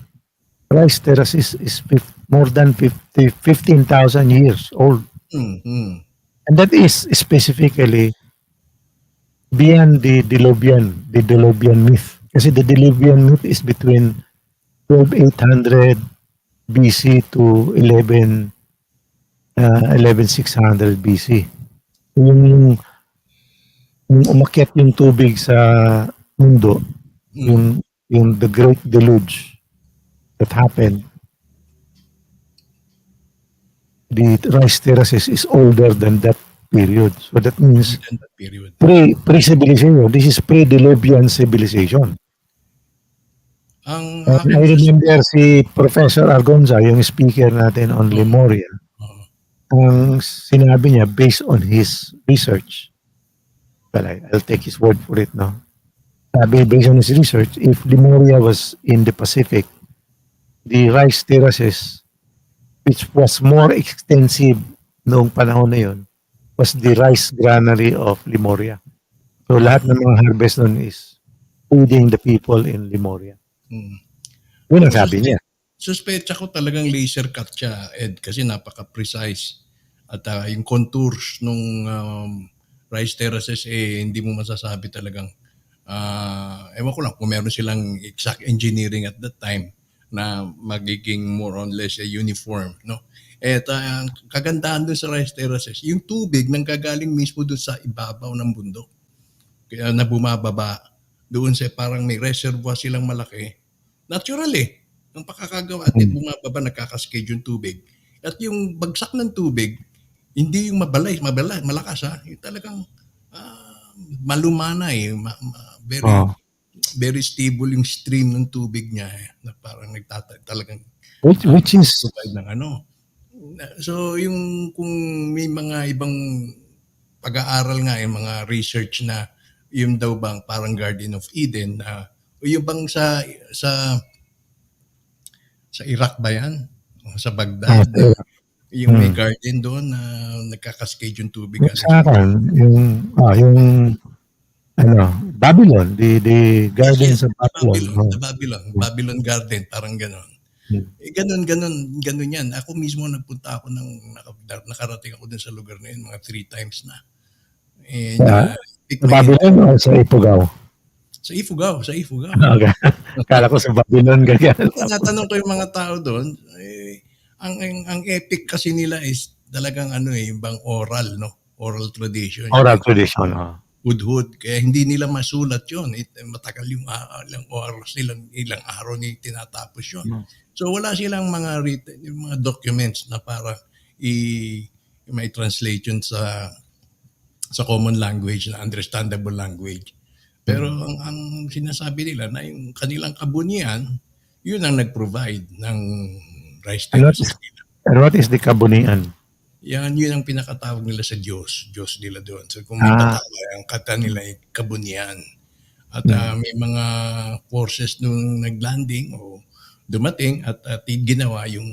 rice terraces is more than 15,000 years old. Mm-hmm. And that is specifically beyond the Diluvian myth. Kasi the Diluvian myth is between 12,800 BC to 11,600 BC. Yung umakyat yung tubig sa mundo, yung the Great Deluge that happened, the rice terraces is older than that period. So that means pre-civilization. This is pre-Diluvian civilization. I remember si Professor Argonza, yung speaker natin on Lemuria, ang sinabi niya based on his research. Well, I'll take his word for it now. Sabi, based on his research, if Lemuria was in the Pacific, the rice terraces, which was more extensive noong panahon na yun, was the rice granary of Lemuria. So lahat ng mga harvest nun is feeding the people in Lemuria. Yun ang sabi niya. Suspecha ko talagang laser cut siya, Ed, kasi napaka-precise. At yung contours nung rice terraces, hindi mo masasabi talagang, ewan ko lang kung meron silang exact engineering at that time na magiging more or less uniform, no? At ang kagandahan dun sa rice terraces, yung tubig nanggagaling mismo dun sa ibabaw ng bundok. Kaya na bumababa doon sa parang may reservoir silang malaki. Natural eh. Ang pakakagawa at bumababa, nagkakaskade yung tubig. At yung bagsak ng tubig, hindi yung malakas ha. Yung talagang malumanay, very Oh. very stable yung stream ng tubig niya na parang talagang Which is, provide ng ano. So yung kung may mga ibang pag-aaral nga, yung mga research na yung daw bang parang Garden of Eden na yung bang sa Iraq ba yan? O sa Baghdad? Yung may garden doon na nagkakaskade yung tubig. sa akin, yung Babylon, the gardens Yes, of Babylon. the Babylon Garden, parang ganon. Ganun yan. Ako mismo nagpunta ako nakarating ako dun sa lugar na yun, mga 3 times na. And, Sa Babylon o sa Ifugao? Sa Ifugao. Okay. Kala ko sa Babylon ganyan. Tinatanong ko yung mga tao doon, ang epic kasi nila is talagang yung bang oral, no? Oral tradition. Oral tradition. Hudhud. Kaya hindi nila masulat yun. Matagal yung ilang oras, ilang araw ni tinatapos yun. So wala silang mga written, yung mga documents na para may translate yun sa common language, na understandable language. Pero ang sinasabi nila na yung kanilang kabunian, yun ang nag-provide ng rice terraces nila. And what is the kabunian? Yun ang pinakatawag nila sa Diyos nila doon. So kung may patawag, ang kata nila ay kabunian. At may mga forces nung naglanding o dumating at ginawa yung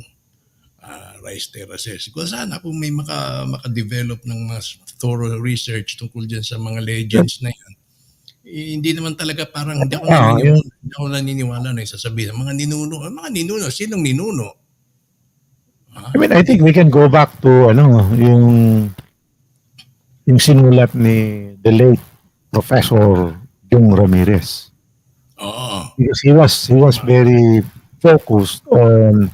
rice terraces. Kung sana kung may maka-develop ng mas thorough research tungkol dyan sa mga legends na yan, hindi naman talaga parang hindi ako naniniwala na sasabihin mga ninuno. Sinong ninuno? I mean, I think we can go back to yung sinulat ni the late Professor Jung Ramirez. Because he was very focused on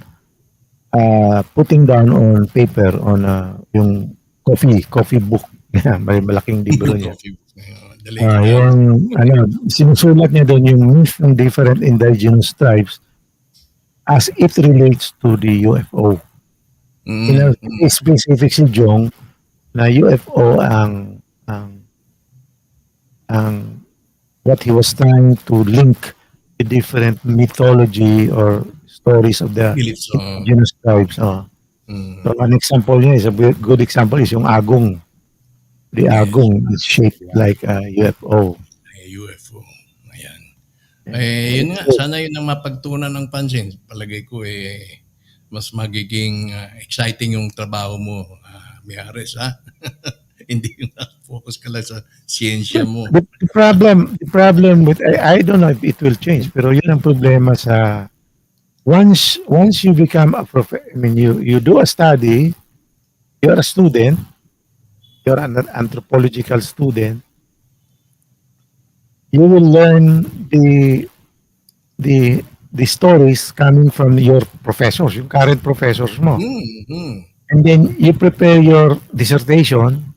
putting down on paper on yung coffee book. May malaking libro niya. Sinusulat niya doon yung myth ng different indigenous tribes as it relates to the UFO. Specific si Jong na UFO ang what he was trying to link the different mythology or stories of the indigenous tribes. So an example niya is a good example is yung Agong. The Agong is shaped like a UFO. UFO. Ayan. Yun nga, sana yun ang mapagtunan ng pansin. Palagay ko mas magiging exciting yung trabaho mo, Miares, ha? Hindi na focus ka lang sa siyensya mo. The problem with I don't know if it will change, pero yun ang problema sa once you become you do a study, you're a student, you're an anthropological student, you will learn the stories coming from your professors, yung current professors mo. And then you prepare your dissertation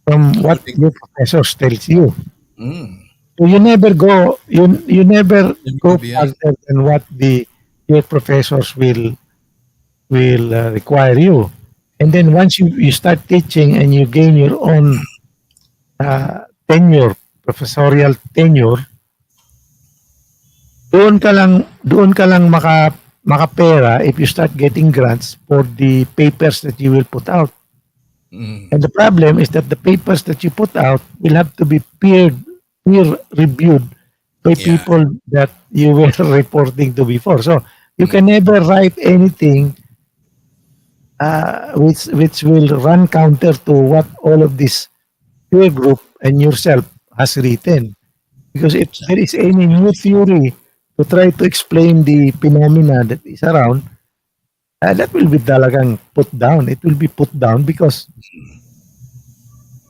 from what your professors tells you. So you never go further than what your professors will require you. And then once you start teaching and you gain your own professorial tenure, doon ka lang makapera if you start getting grants for the papers that you will put out. And the problem is that the papers that you put out will have to be peer reviewed by people that you were reporting to before. So you can never write anything which will run counter to what all of this peer group and yourself has written. Because if there is any new theory to try to explain the phenomena that is around, that will be talagang put down. It will be put down because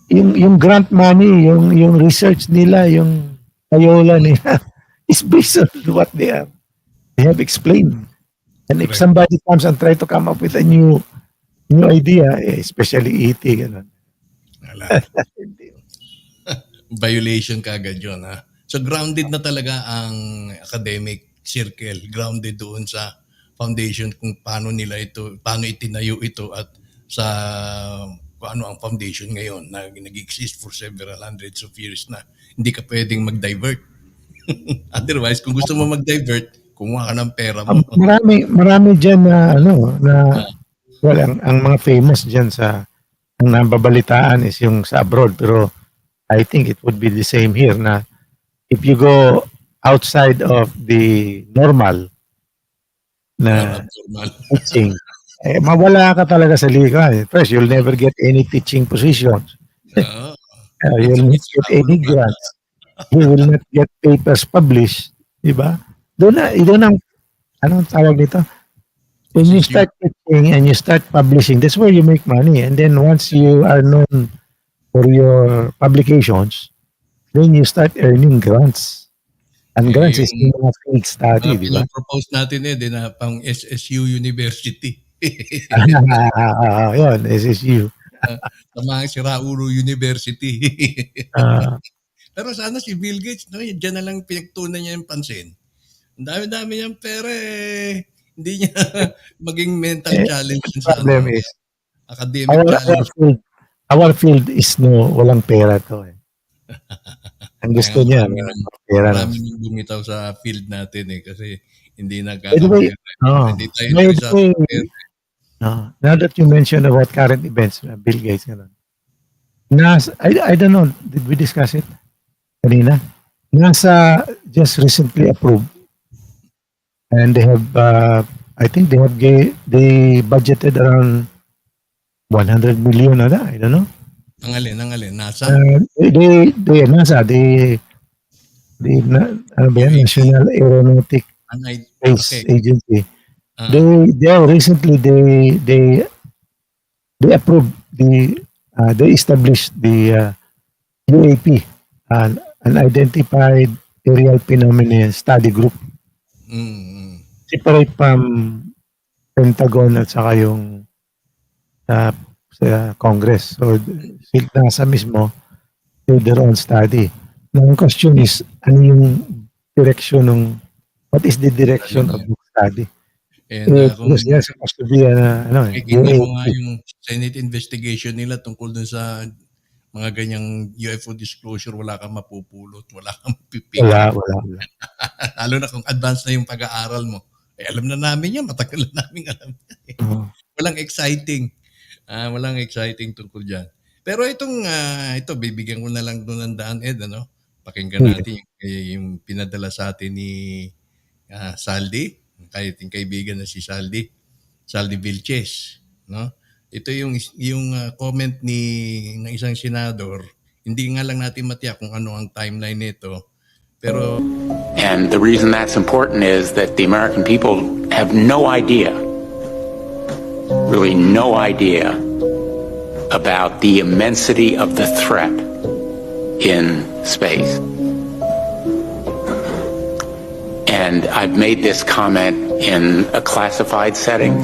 yung grant money, yung research nila, yung payola nila is based on what they have explained. And if somebody comes and try to come up with a new idea, especially ET, ganun. Violation kagad yun, ha? So grounded na talaga ang academic circle, grounded doon sa foundation kung paano itinayo ito at sa kung ano ang foundation ngayon na nag-exist for several hundreds of years na hindi ka pwedeng mag-divert. Otherwise, kung gusto mo mag-divert, kumuha ka ng pera mo. Marami diyan ang mga famous diyan sa ang nababalitaan is yung sa abroad, pero I think it would be the same here na if you go outside of the normal na Normal. teaching, mawala ka talaga sa liga. First, you'll never get any teaching positions. You'll not get any grants. You will not get papers published. Diba? Doon ang, anong tawag nito? When you start teaching and you start publishing, that's where you make money. And then once you are known for your publications, then you start earning grants. And grants is yung mga field study, di ba? Propose natin na pang SSU University. Yun, SSU. Sa mga Siraulo University. Pero sana si Bill Gates, dyan na lang pinagtunan niya yung pansin. Ang dami-dami niyang pera hindi niya maging mental challenge. Problem is, academic challenge. Our field is walang pera to. Ang gusto niya, pera na. Marami nang bumitaw sa field natin kasi hindi nagkakaroon. Hindi tayo now that you mentioned about current events, Bill Gates, I don't know, did we discuss it kanina? NASA just recently approved, and they have, I think they budgeted around 100 million I don't know. Ang alin, NASA? NASA, National Aeronautic Space Agency. They recently they approved they established the UAP, an Unidentified Aerial Phenomenon Study Group. Separate from Pentagon at saka yung sa Congress. So, NASA mismo do their own study. Now, the question is, what is the direction of the study? And kung supposed to be tingnan mo nga yung Senate investigation nila tungkol dun sa mga ganyang UFO disclosure, wala kang mapupulot, wala kang mapipili. Wala. Lalo na kung advanced na yung pag-aaral mo. Alam na namin yan, matagal na namin alam. Walang exciting. Walang exciting tungkol dyan. Pero ito bibigyan ko na lang doon ng daan, Ed, pakinggan natin yung pinadala sa atin ni Saldi, yung kaibigan na si Saldi Vilches, no? Ito yung comment ng isang senador. Hindi nga lang natin matiyak kung ano ang timeline nito. Pero and the reason that's important is that the American people have no idea, really no idea about the immensity of the threat in space. And I've made this comment in a classified setting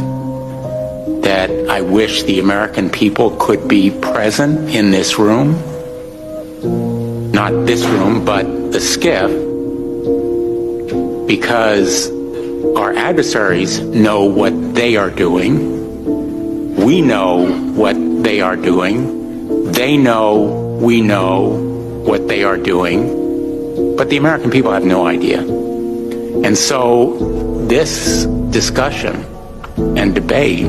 that I wish the American people could be present in this room. Not this room, but the SCIF, because our adversaries know what they are doing. We know what they are doing. They know we know what they are doing. But the American people have no idea. And so this discussion and debate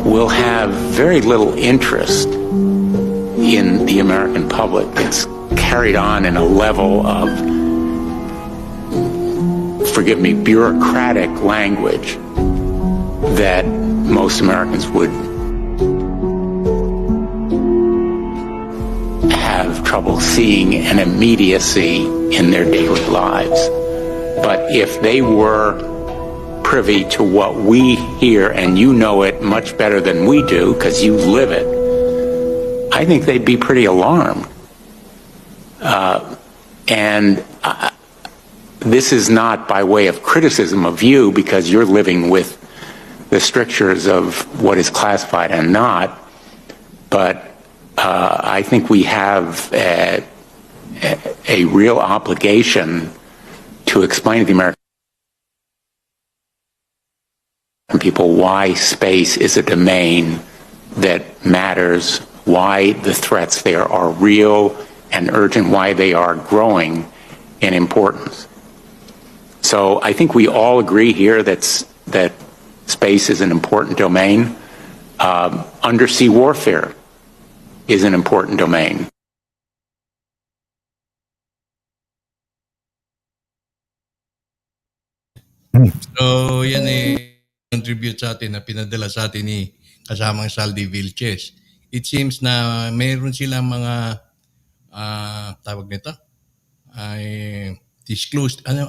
will have very little interest in the American public. It's carried on in a level of, forgive me, bureaucratic language that most Americans would have trouble seeing an immediacy in their daily lives. But if they were privy to what we hear, and you know it much better than we do because you live it, I think they'd be pretty alarmed. This is not by way of criticism of you because you're living with the strictures of what is classified and not, but I think we have a real obligation to explain to the American people why space is a domain that matters, why the threats there are real and urgent, why they are growing in importance. So I think we all agree here that space is an important domain. Undersea warfare is an important domain. So, yan contribute sa atin na pinadala sa atin ni kasamang Saldi Vilches. It seems na mayroon silang mga tawag nito ay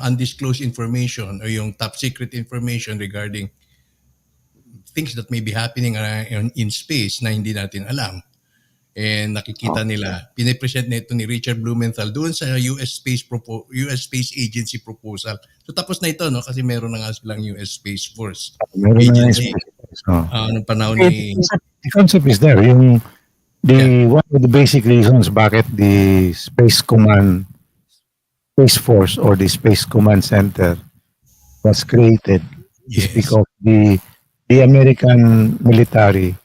undisclosed information o yung top secret information regarding things that may be happening in space na hindi natin alam. And nakikita nila, pinipresent nito ni Richard Blumenthal doon sa US Space Agency proposal. So tapos na ito, no? Kasi meron na nga silang US Space Force Meron na Agency. Nung panahon ni... The concept is there. One of the basic reasons bakit the Space Command, Space Force or the Space Command Center was created is because the American military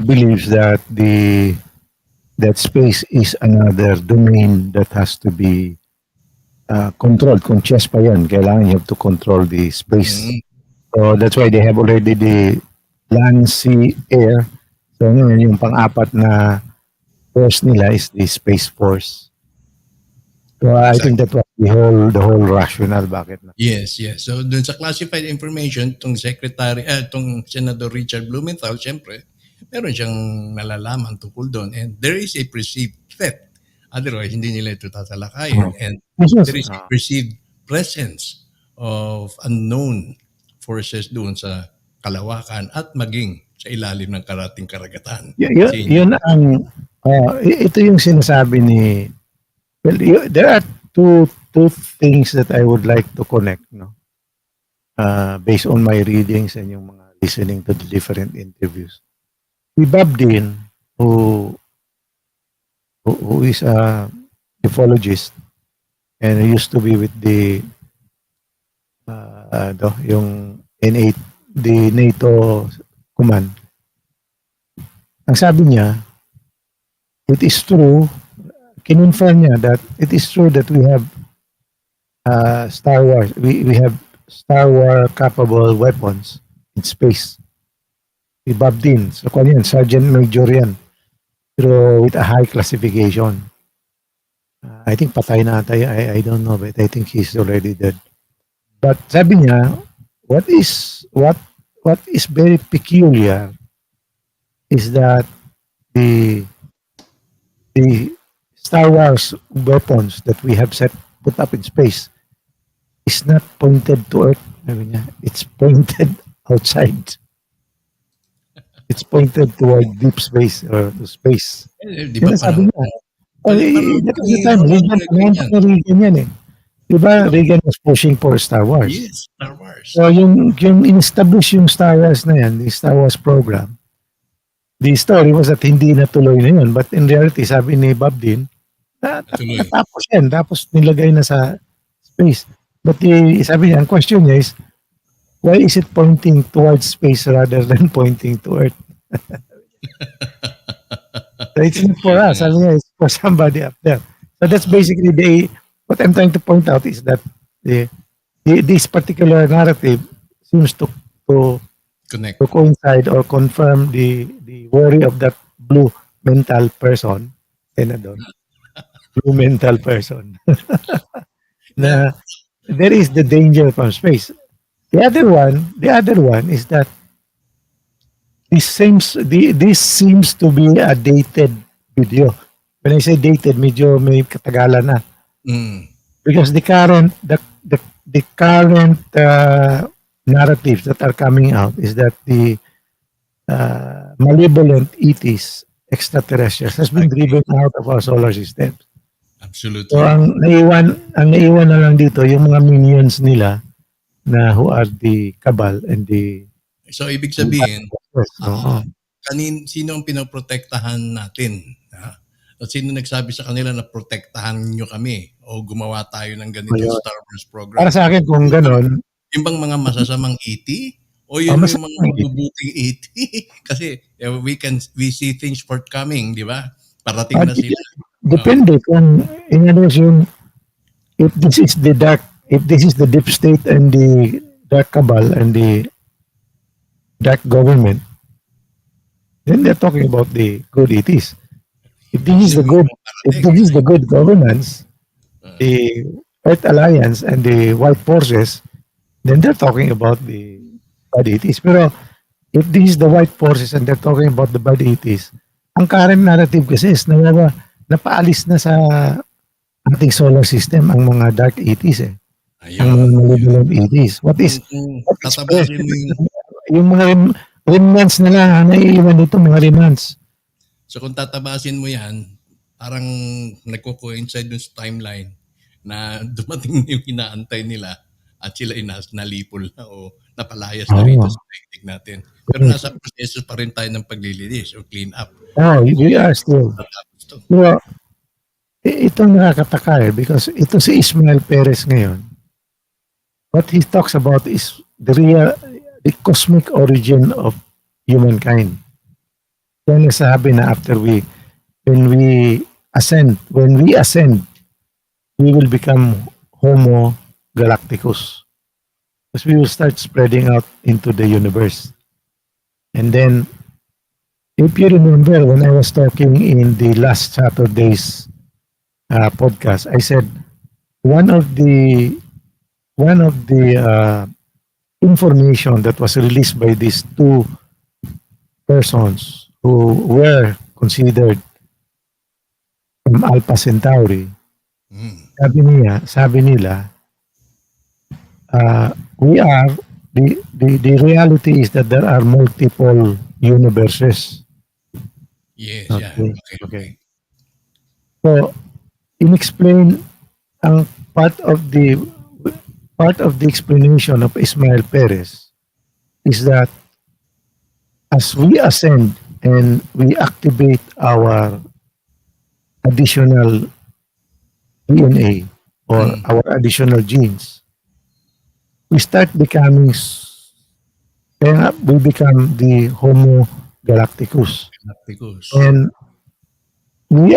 believes that that space is another domain that has to be controlled. Kung chess pa yan, kailangan you have to control the space. So that's why they have already the land, sea, air. So ngayon, yung pang-apat na force nila is the Space Force. So I think that was the whole rationale bakit na. Yes. So dun sa classified information, itong Senator Richard Blumenthal, syempre, meron siyang nalalaman tungkol doon. And there is a perceived threat. Otherwise, hindi nila ito tatalakayin. And there is a perceived presence of unknown forces doon sa kalawakan at maging sa ilalim ng karating karagatan. Yun ang, ito yung sinasabi ni, there are two things that I would like to connect, no? Based on my readings and yung mga listening to the different interviews. Si Bob Dean, who is a ufologist and used to be with the yung N8, the NATO command. Ang sabi niya, it is true, kinonfirm niya that it is true that we have Star Wars, we have Star Wars capable weapons in space. Si Bob Dean, so kung yan, Sergeant Major yan, pero with a high classification. I think patay na ata, I don't know, but I think he's already dead. But sabi niya, what is very peculiar is that the Star Wars weapons that we have put up in space is not pointed to Earth. Sabi niya, it's pointed outside. It's pointed toward deep space or to space. Di ba Sabi niya, that was the time, Reagan yan eh. Diba, Reagan was pushing for Star Wars. Yes, Star Wars. So yung in-establish yung Star Wars na yan, the Star Wars program, the story was that hindi natuloy na yun. But in reality, sabi ni Bob Dean, natapos yan. Tapos nilagay na sa space. But sabi niya, ang question niya is, why is it pointing towards space rather than pointing to Earth? So it's not for us. Sabi niya, it's for somebody up there. So that's basically what I'm trying to point out is that this particular narrative seems to coincide or confirm the worry of that blue mental person, Senador. Blue mental person. Na there is the danger from space. The other one is that this seems to be a dated video. When I say dated, medyo may katagalan na. Because the current narratives that are coming out is that the malevolent ETs, extraterrestrials, has been driven out of our solar system. Absolutely. So ang naiwan na lang dito yung mga minions nila na who are the cabal and the... So ibig sabihin, sino ang pinoprotektahan natin? At sino nagsabi sa kanila na protektahan nyo kami o gumawa tayo ng ganito Ayun. Star Wars program? Para sa akin, kung ganon, Yung bang mga masasamang ET? O yun mas yung mga mabubuting ET? Kasi we see things forthcoming, di ba? Parating na sila. depende kung in other words, if this is the deep state and the dark cabal and the dark government, then they're talking about the good ETs. If this is the good governance, the Earth Alliance and the White Forces, then they're talking about the bad ETs. Pero if this is the White Forces and they're talking about the bad ETs, ang current narrative kasi is napaalis na sa ating solar system ang mga dark ETs eh. Ang mga malevolent ETs. What is Tatabasin mo yung mga remnants na lang ang naiiwan dito, mga remnants. So kung tatabasin mo yan, parang nagko-coincide dun sa timeline na dumating yung inaantay nila at sila nalipol na o napalayas na rito sa daigdig natin. Pero nasa proseso pa rin tayo ng paglilinis o clean up. We are still. Pero ito nakakataka because ito si Ismael Perez ngayon. What he talks about is the the cosmic origin of humankind. Yan nasabi na when we ascend, we will become Homo Galacticus. Because we will start spreading out into the universe. And then, if you remember, when I was talking in the last Saturday's podcast, I said one of the information that was released by these two persons who were considered from Alpha Centauri, sabi nila, the reality is that there are multiple universes. Yes, okay. So, inexplain ang part of the explanation of Ismael Perez is that as we ascend and we activate our additional DNA or our additional genes, we become the Homo Galacticus. And we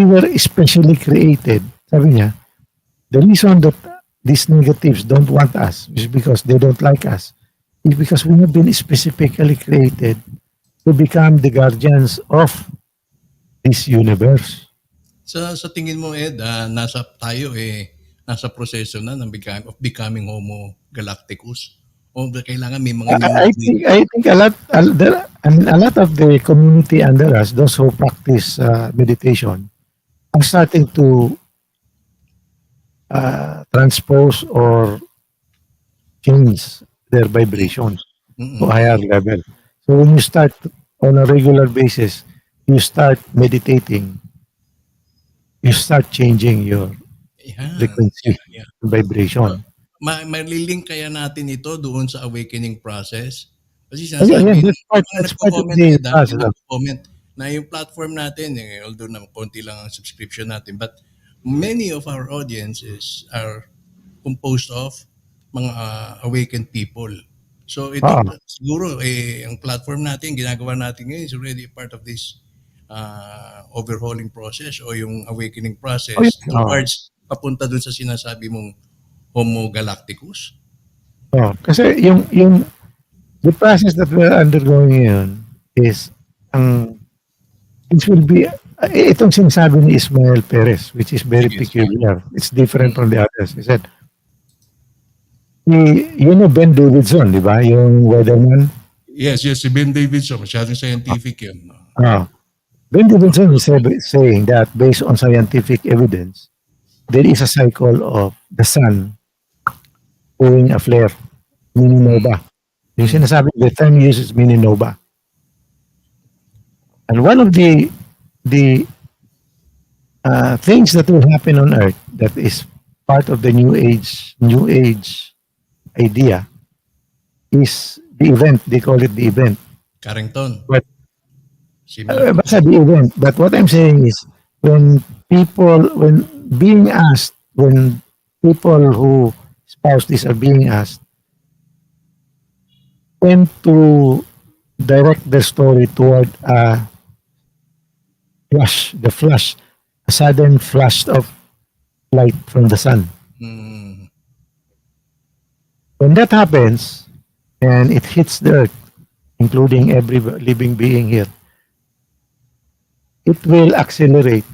were especially created. Sabi niya, the reason that these negatives don't want us is because they don't like us. It's because we have been specifically created to become the guardians of this universe. Sa tingin mo, Ed, nasa proseso na of becoming Homo Galacticus? O kailangan may mga I think a lot of the community under us, those who practice meditation, are starting to transpose or change their vibrations to a higher level. So when you start on a regular basis, you start meditating, you start changing your frequency, vibration. Malilink kaya natin ito doon sa awakening process? Kasi that's part of the process. Comment na yung platform natin, although na konti lang ang subscription natin, but many of our audiences are composed of mga awakened people. So ito siguro ang platform natin, ginagawa natin ngayon is already part of this overhauling process o yung awakening process towards papunta dun sa sinasabi mong Homo Galacticus. Kasi yung the process that we're undergoing ngayon is it will be itong sinasabi ni Ismael Perez, which is very peculiar. It's different from the others. He said, you know Ben Davidson, di ba? Yung weatherman. Yes, si Ben Davidson. Masyadong scientific yun. Ben Davidson is saying that based on scientific evidence, there is a cycle of the sun doing a flare, mini-nova. Yung sinasabi, the term uses mini-nova. And one of the things that will happen on Earth that is part of the New Age idea is the event. They call it the event. Carrington. But Similar to Basta the event. But what I'm saying is, when when people who spouse this are being asked, tend to direct the story toward the flash, a sudden flash of light from the sun. mm, When that happens, and it hits the earth, including every living being here, it will accelerate.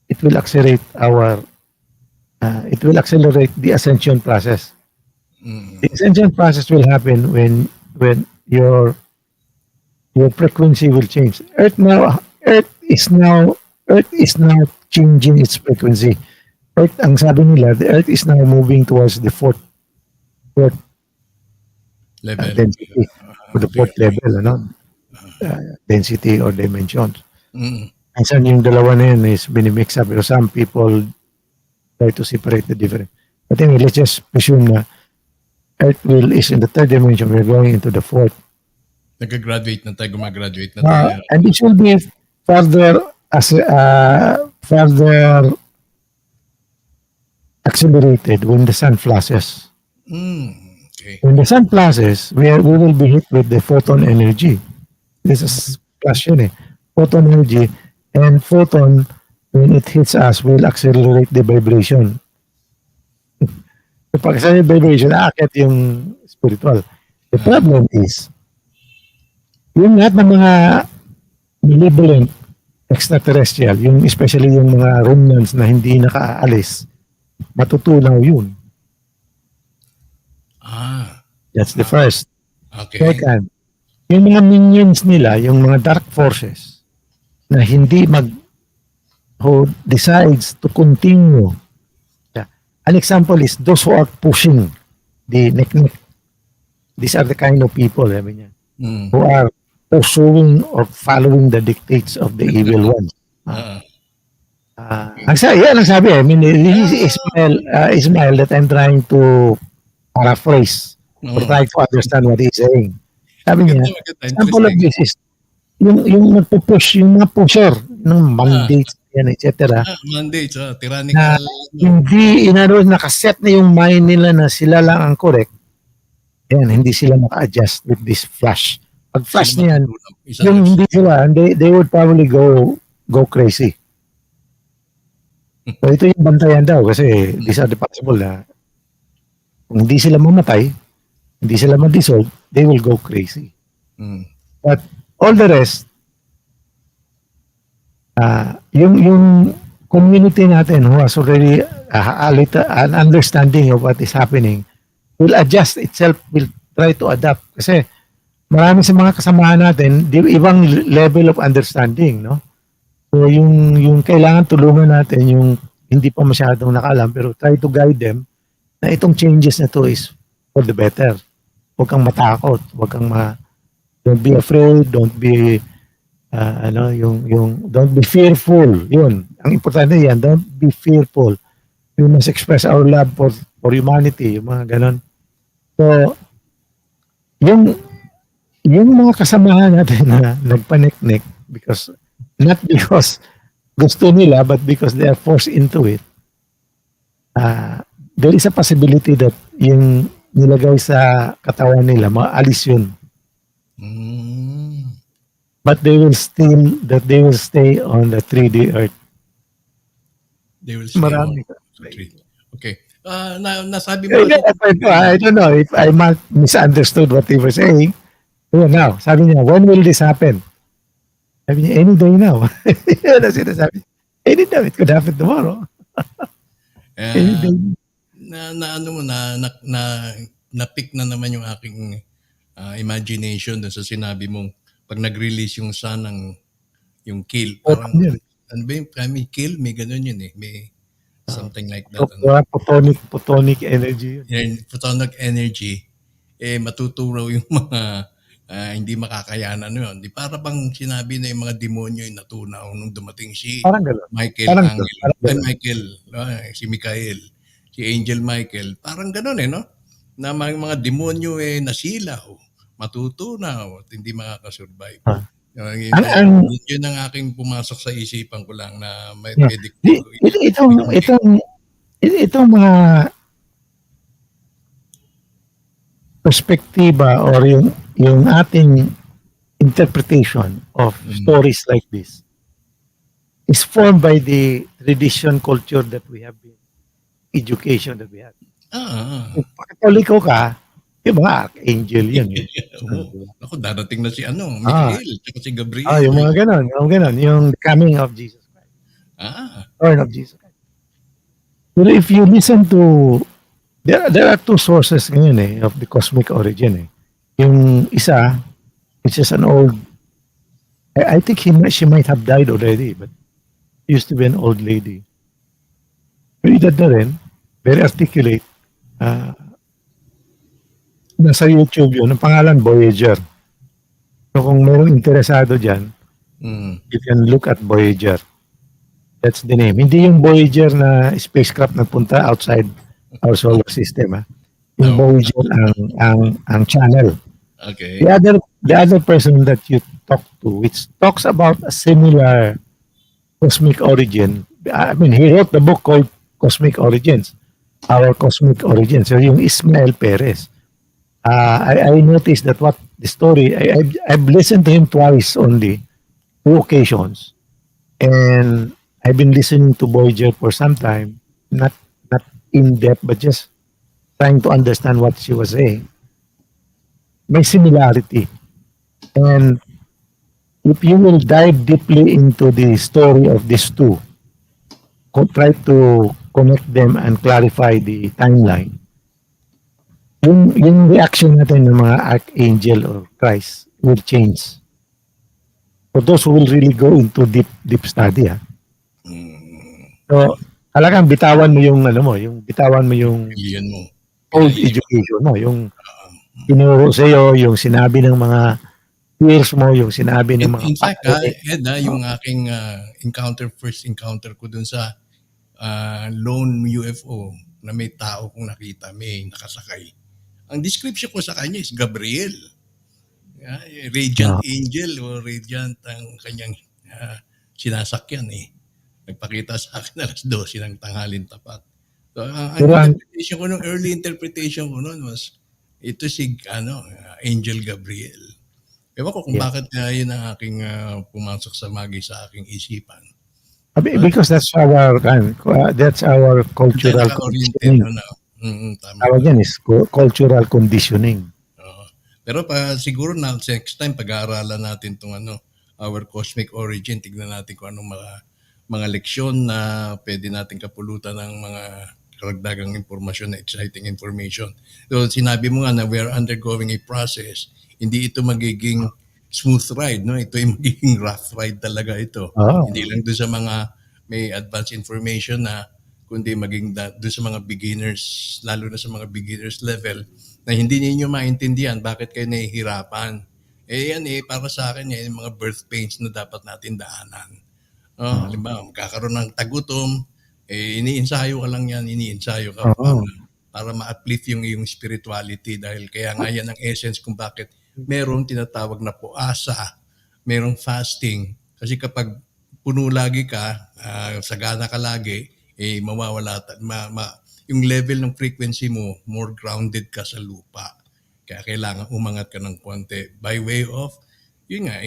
It will accelerate our. It will accelerate the ascension process. mm, The ascension process will happen when your frequency will change. Earth is now changing its frequency. Ang sabi nila, the Earth is now moving towards the fourth level. density, or the Okay, fourth okay. level, density or dimension. Mm, Minsan yung dalawa na yun is binimix up, pero some people try to separate the different. But anyway, let's just presume na Earth is in the third dimension, we're going into the fourth. nag-graduate na tayo, gumagraduate na tayo. And this will be further further accelerated when the sun flashes. Okay. When the sun flashes, we will be hit with the photon energy. This is flash yun eh. Photon energy, and photon, when it hits us, will accelerate the vibration. Pag sa vibration, aakit yung spiritual. The problem is, yung lahat ng mga malevolent extraterrestrial, yung especially yung mga remnants na hindi nakaalis, matutunaw yun. That's the first. Okay. Second, yung mga minions nila, yung mga dark forces, na hindi who decides to continue. An example is those who are pushing the neck. These are the kind of people, sabi niya, who are pursuing or following the dictates of the evil one. Ang sabi, I mean, this is Ismail that I'm trying to paraphrase or try to understand what he's saying. Sabi niya, example of this is yung nagpo-push, yung mga pusher, ng mandates, yan, etc. Mandates, tyrannical. Hindi, nakaset na yung mind nila na sila lang ang correct. Yan, hindi sila maka-adjust with this flash. Pag flash niyan, yung hindi sila, they would probably go crazy. So ito yung bantayan daw kasi these are the possible na kung hindi sila mamatay, hindi sila ma-dissolve, they will go crazy. But all the rest, yung community natin who has already an understanding of what is happening will adjust itself, will try to adapt. Kasi marami sa mga kasamahan natin, ibang level of understanding, no? So yung kailangan tulungan natin, yung hindi pa masyadong nakaalam, pero try to guide them na itong changes na to is for the better. Huwag kang matakot, don't be afraid, don't be don't be fearful. Yun, ang importante yan, don't be fearful. We must express our love for humanity, yung mga ganon. So, yung mga kasamahan natin na nagpaniknik not because gusto nila, but because they are forced into it, there is a possibility that yung nilagay sa katawan nila, maalis yun. But they will stay on the 3D earth. They will stay Marami. on the 3D. Okay. Nasabi mo I don't know if I misunderstood what he was saying. So now, sabi niya, when will this happen? Sabi niya, any day now. Yun ang sinasabi. Any day, it could happen tomorrow. Any day. Na-pick na naman yung aking imagination dun sa sinabi mong pag nag-release yung sun ng yung kill. Parang, ano ba yung may kill? May ganun yun eh. May something like that. Photonic energy. Yan, photonic energy. Matuturaw yung mga hindi makakayanan yun. Di para bang sinabi na yung mga demonyo yung natunaw nung dumating si Michael Angel. Si Michael, si Angel Michael. Parang ganun no? Na mga demonyo nasilaw, matutunaw at hindi makakasurvive. Yun ang aking pumasok sa isipan ko lang na may Yeah. pwede ko Itong mga perspektiba or yung ating interpretation of stories like this is formed by the tradition culture that we have been, education that we have. Kung Katoliko ka, yung mga archangel yan. Ako, darating na si Michael, tsaka si Gabriel. Yung mga ganon, yung coming of Jesus Christ. Return of Jesus Christ. Pero if you listen to, there are two sources ngayon of the cosmic origin. Yung isa, which is an old, I think she might have died already, but used to be an old lady. Yung edad na rin, very articulate. Nasa YouTube yun, ang pangalan Voyager. So kung mayroong interesado dyan, you can look at Voyager. That's the name. Hindi yung Voyager na spacecraft nagpunta outside our solar system. Yung Voyager ang channel. Okay. The other person that you talk to, which talks about a similar cosmic origin. I mean, he wrote the book called Cosmic Origins, Our Cosmic Origins. So yung Ismael Perez. I noticed that what the story, I've listened to him twice only, 2 occasions. And I've been listening to Voyager for some time, not in depth, but just trying to understand what she was saying. May similarity. And if you will dive deeply into the story of these two, try to connect them and clarify the timeline, yung reaction natin ng mga archangel or Christ will change. For those who will really go into deep study. So, talagang bitawan mo yung Yun mo. old education mo, yung tinuro sa'yo, yung sinabi ng mga peers mo, yung sinabi ng mga In fact, Ed, yung aking first encounter ko dun sa lone UFO na may tao kong nakita, may nakasakay. Ang description ko sa kanya is Gabriel. Radiant angel o radiant ang kanyang sinasakyan Nagpakita sa akin alas 12 ng tanghalin tapat. So, ang interpretation ko nung early interpretation ko noon was ito si Angel Gabriel. Ewan ko kung bakit yun ang aking pumasok sa aking isipan. Because that's our cultural conditioning. Tawag yan is cultural conditioning. Pero siguro next time pag-aaralan natin itong our cosmic origin, tignan natin kung anong mga leksyon na pwede natin kapulutan ng mga karagdagang impormasyon na exciting information. So sinabi mo nga na we are undergoing a process. Hindi ito magiging smooth ride, no? Ito ay magiging rough ride talaga ito. Hindi lang doon sa mga may advanced information kundi maging doon sa mga beginners, lalo na sa mga beginners level na hindi ninyo maintindihan bakit kayo nahihirapan. Yan para sa akin yung mga birth pains na dapat natin daanan. Halimbawa, magkakaroon ng tagutom, iniinsayo ka lang yan, para ma-uplift yung iyong spirituality dahil kaya nga yan ang essence kung bakit merong tinatawag na puasa, merong fasting. Kasi kapag puno lagi ka, sagana ka lagi, mawawala, yung level ng frequency mo, more grounded ka sa lupa. Kaya kailangan umangat ka ng konti by way of, yun nga,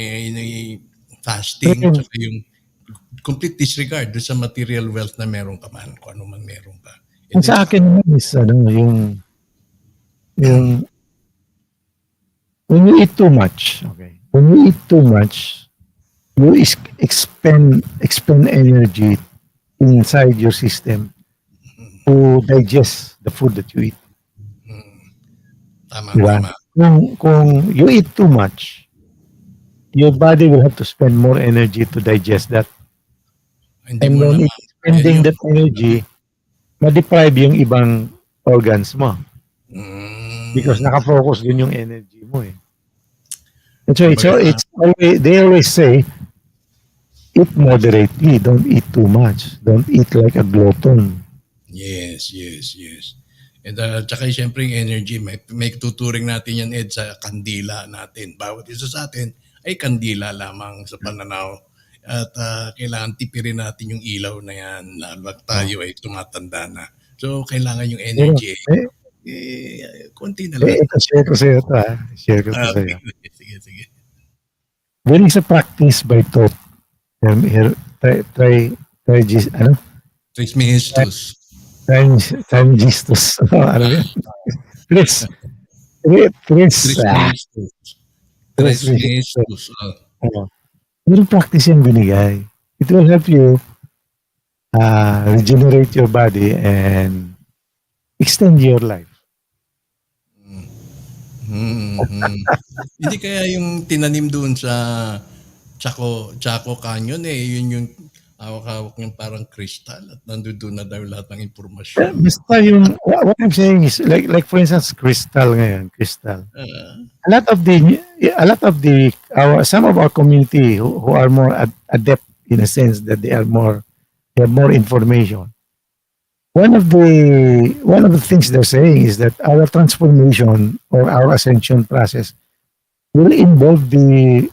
fasting, tsaka yung complete disregard doon sa material wealth na meron ka man, kung ano man meron ka. Ang sa akin naman is, yung when you eat too much, you expend energy inside your system to digest the food that you eat. Tama, diba? tama. Kung you eat too much, your body will have to spend more energy to digest that. Hindi And mo when naman. it's spending that energy, ma-deprive yung ibang organs mo. Because nakafocus din yung energy mo And so they always say, eat moderately, don't eat too much. Don't eat like a glutton. Yes. And tsaka siyempre yung energy, may tuturing natin yan, Ed, sa kandila natin. Bawat isa sa atin, ay kandila lamang sa pananaw. At kailangan tipirin natin yung ilaw na yan lalo at tayo ay tumatanda na. So, kailangan yung Pero, energy konti na lang. ito, share ko sa'yo ito, ha? Share ko ito sa'yo. Sige. There is a practice by thought. Here, ano? Trismegistus. Trismegistus. Ano yan? Tris. Trismegistus. Trismegistus. Yung practice yung binigay. It will help you regenerate your body and extend your life. Hindi kaya yung tinanim doon sa Chaco Canyon yun yung hawak-hawak niyang parang kristal at nandun na daw lahat ng impormasyon. Basta yung, what I'm saying is, like for instance, crystal ngayon, crystal. Some of our community who are more adept in a sense that they have more information. One of the things they're saying is that our transformation or our ascension process will involve the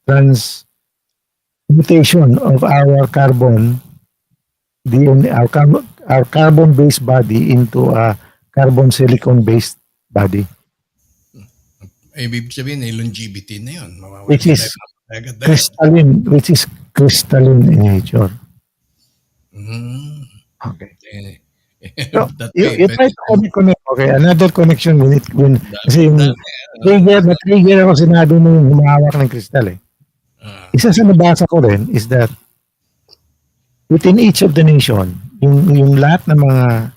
transmutation of our carbon based body into a carbon silicon based body, Ibig sabihin longevity na yun. which is crystalline in nature. Okay. So, you try to connect. Okay, another connection kasi yung trigger ako sinado mo yung humahawak ng kristal Isa sa nabasa ko rin is that within each of the nation, yung lahat ng mga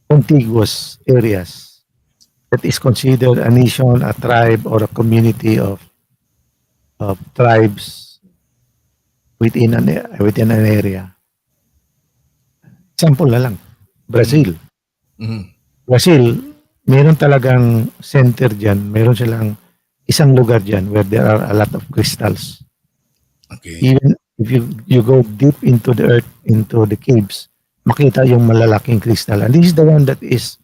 contiguous areas that is considered a nation, a tribe, or a community of tribes within an area. Example na lang, Brazil. Brazil, meron talagang center dyan. Meron silang isang lugar dyan where there are a lot of crystals. Okay. Even if you go deep into the earth, into the caves, makita yung malalaking crystal. And this is the one that is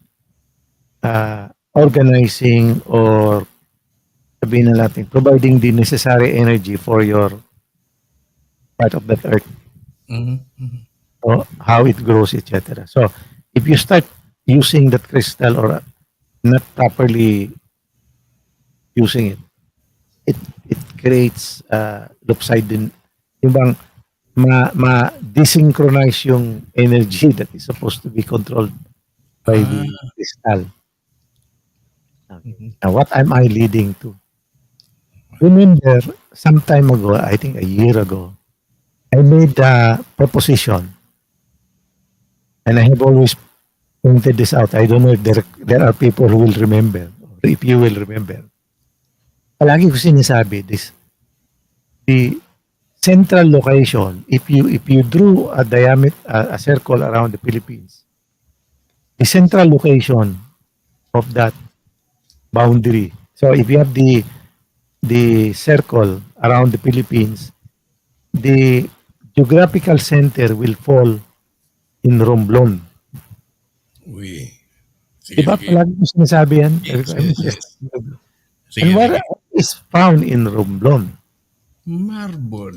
organizing or sabihin na natin, providing the necessary energy for your part of that earth. So, how it grows, etc. So, if you start using that crystal or not properly using it creates lopsided, yung bang ma-desynchronize yung energy that is supposed to be controlled by the crystal. Now, what am I leading to? Remember, some time ago, I think a year ago, I made a proposition. And I have always pointed this out. I don't know if there are people who will remember, or if you will remember. Palagi ko sinasabi this. The central location, if you drew a diameter, a circle around the Philippines, the central location of that boundary. So if you have the circle around the Philippines, the geographical center will fall in Romblon. Uy. Diba palagi ko sinasabi yan? Yes. And what is found in Romblon? Marble.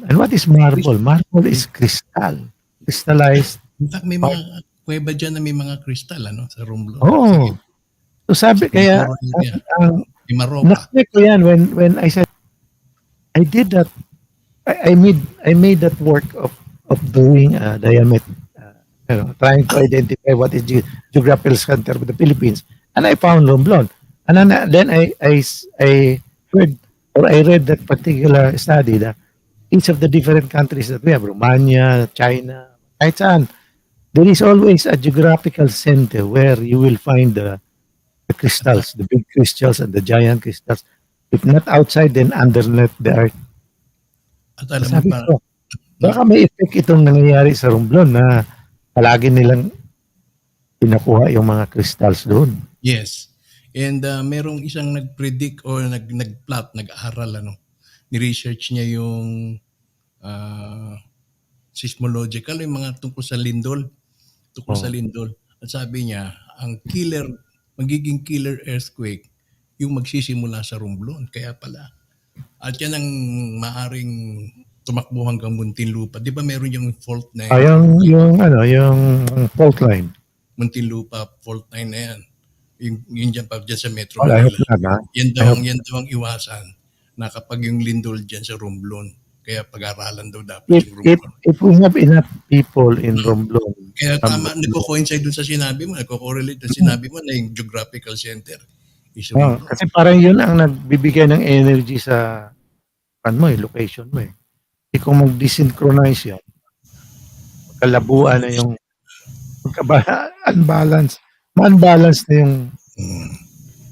And what is marble? Marble is crystal. Crystallized. In fact, may mga kuweba dyan na may mga kristal sa Romblon. Oh. So sabi kaya, nakita ko yan when I said, I did that, I made that work of doing a diameter, trying to identify what is the geographical center of the Philippines, and I found Romblon. And then I heard or I read that particular study that each of the different countries that we have, Romania, China, kahit saan, there is always a geographical center where you will find the crystals, the big crystals and the giant crystals. If not outside, then underneath the earth. At alam mo Sabi pa, ko, baka may effect itong nangyayari sa Romblon na palagi nilang pinakuha yung mga crystals doon. yes. And merong isang nag-predict or nag-plot, nag-aaral, ni-research niya yung seismological, yung mga tungkol sa lindol. At sabi niya, ang magiging killer earthquake yung magsisimula sa Romblon. Kaya pala. At yan ang maaring tumakbo hanggang Muntinlupa. Di ba meron yung fault na yung fault line. Muntinlupa fault line na yan. Yung dyan sa Metro Well, I hope Manila. not, ha? Yan I hope- daw ang iwasan na kapag yung lindol dyan sa Romblon. Kaya pag-aralan daw dapat If, yung if, Romblon. if we have enough people in Romblon, Kaya tama, nagko-coincide dun sa sinabi mo, nagko-correlate dun sa sinabi mo na yung geographical center is Romblon. kasi parang yun ang nagbibigay ng energy sa location mo eh. Kung mag-desynchronize yan, kalabuan na yung unbalance na yung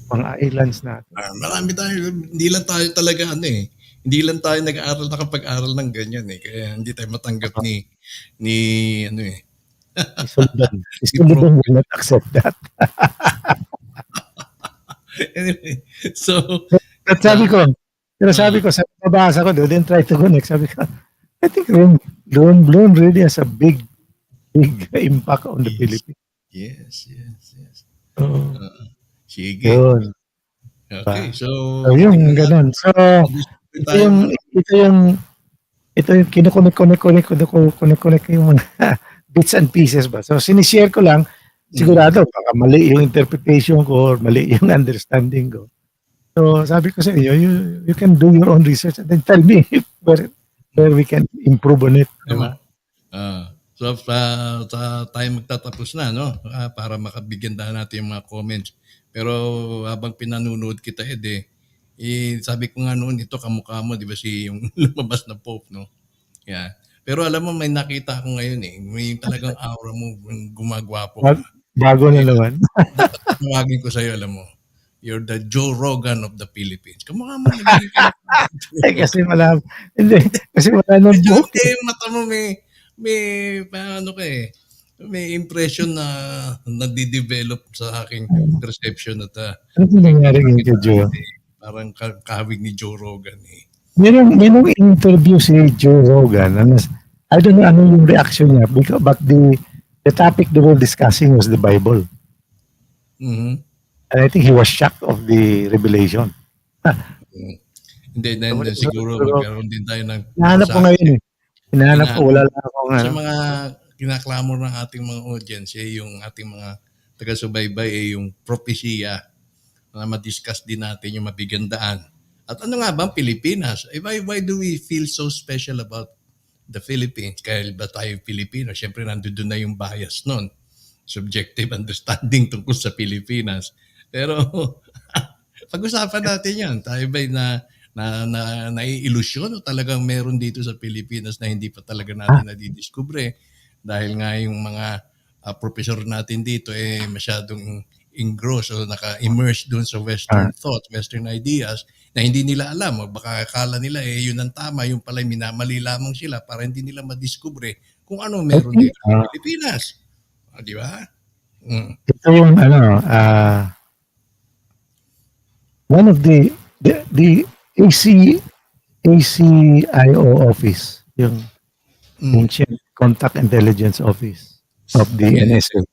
mga islands natin. Marami tayo, hindi lang tayo talaga hindi lang tayo nag-aaral nakapag-aral ng ganyan eh. Kaya hindi tayo matanggap ni Isuldan will not accept that. Anyway, so At sabi ko, sa nabasa ko, then try to connect, sabi ko, I think Romblon really has a big impact on the Philippines. yes. So, Sige. yun. Okay, so yung ganun. So, ito yung kinukunik yung mga bits and pieces ba. So, sinishare ko lang, sigurado, baka mali yung interpretation ko or mali yung understanding ko. So, sabi ko sa inyo, you can do your own research and then tell me where we can improve on it. diba? So, tayo magtatapos na, no? Para makabigyan natin yung mga comments. Pero habang pinanonood kita, sabi ko nga noon, ito kamukha mo, di ba, yung lumabas na Pope, no? Yeah. Pero alam mo, may nakita ako ngayon may talagang aura mo, gumagwapo ka. Bago na naman. Tawagin ko sa'yo, alam mo, you're the Joe Rogan of the Philippines. Kamukha mo, nagiging ka. Kasi wala nang book. Mata mo may impression na nadidevelop sa aking perception at Ano po nangyari kay Joe? parang kahawig ni Joe Rogan eh. Merong interview si Joe Rogan. I don't know ano yung reaction niya but the topic they were discussing was the Bible. Mm-hmm. And I think he was shocked of the revelation. Hindi, siguro magkaroon din tayo ng Hinahanap ko ngayon eh. Hinahanap ko, wala lang ako sa mga kinaklamor ng ating mga audience, yung ating mga taga-subaybay, yung propesya na ma-discuss din natin yung mabigandaan. At ano nga ba ang Pilipinas? Why do we feel so special about the Philippines? Kaya ba tayo Pilipino? Siyempre, nandun na yung bias nun. Subjective understanding tungkol sa Pilipinas. Pero, pag-usapan natin yan. Tayo ba'y naiilusyon o talagang meron dito sa Pilipinas na hindi pa talaga natin nadidiskubre? Dahil nga yung mga professor natin dito masyadong engrossed o naka-immerse doon sa Western thought, Western ideas na hindi nila alam. Baka akala nila yun ang tama, yung pala minamali lamang sila para hindi nila madiskubre kung ano meron dito sa Pilipinas. Di ba? Ito yung one of the ACIO office, yung Ancient Contact Intelligence Office of the NSA.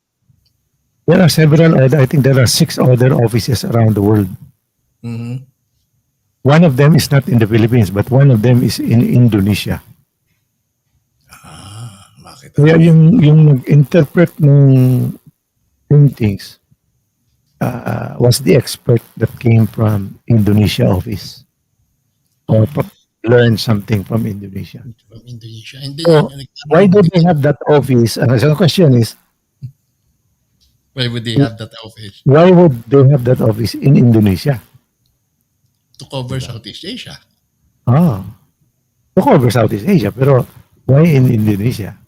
There are several other, I think there are 6 other offices around the world. Mm-hmm. One of them is not in the Philippines, but one of them is in Indonesia. Bakit? Kaya yung nag-interpret ng paintings was the expert that came from Indonesia office. Or learned something from Indonesia. From Indonesia. And So, why do they have that office? And the question is, why would they have that office? why would they have that office in Indonesia? To cover Southeast Asia. To cover Southeast Asia, pero why in Indonesia?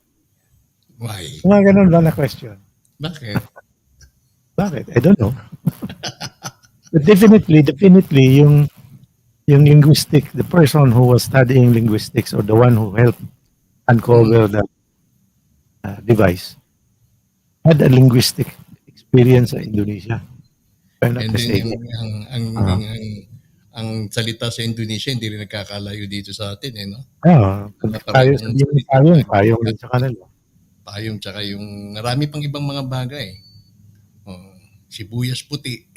Why? Mga ganun lang na question. Bakit? Bakit? I don't know. But definitely, yung linguistic, the person who was studying linguistics or the one who helped uncover the device had a linguistic experience sa Indonesia. And then ang salita sa Indonesia hindi rin nagkakalayo dito sa atin no? Tayo sabihin payong din sa kanila. Payong tsaka yung marami pang ibang mga bagay. Sibuyas puti.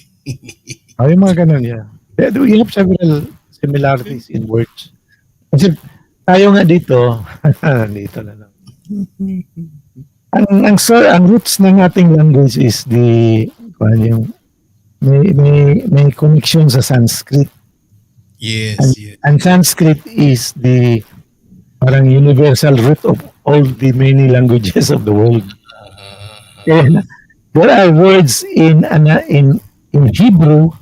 Yung mga ganun, yeah. We have several similarities in words. Kasi tayo nga dito, dito na lang. Ang roots ng ating language is yung may connection sa Sanskrit. Yes, yes. And Sanskrit is the parang universal root of all the many languages of the world. And there are words in Hebrew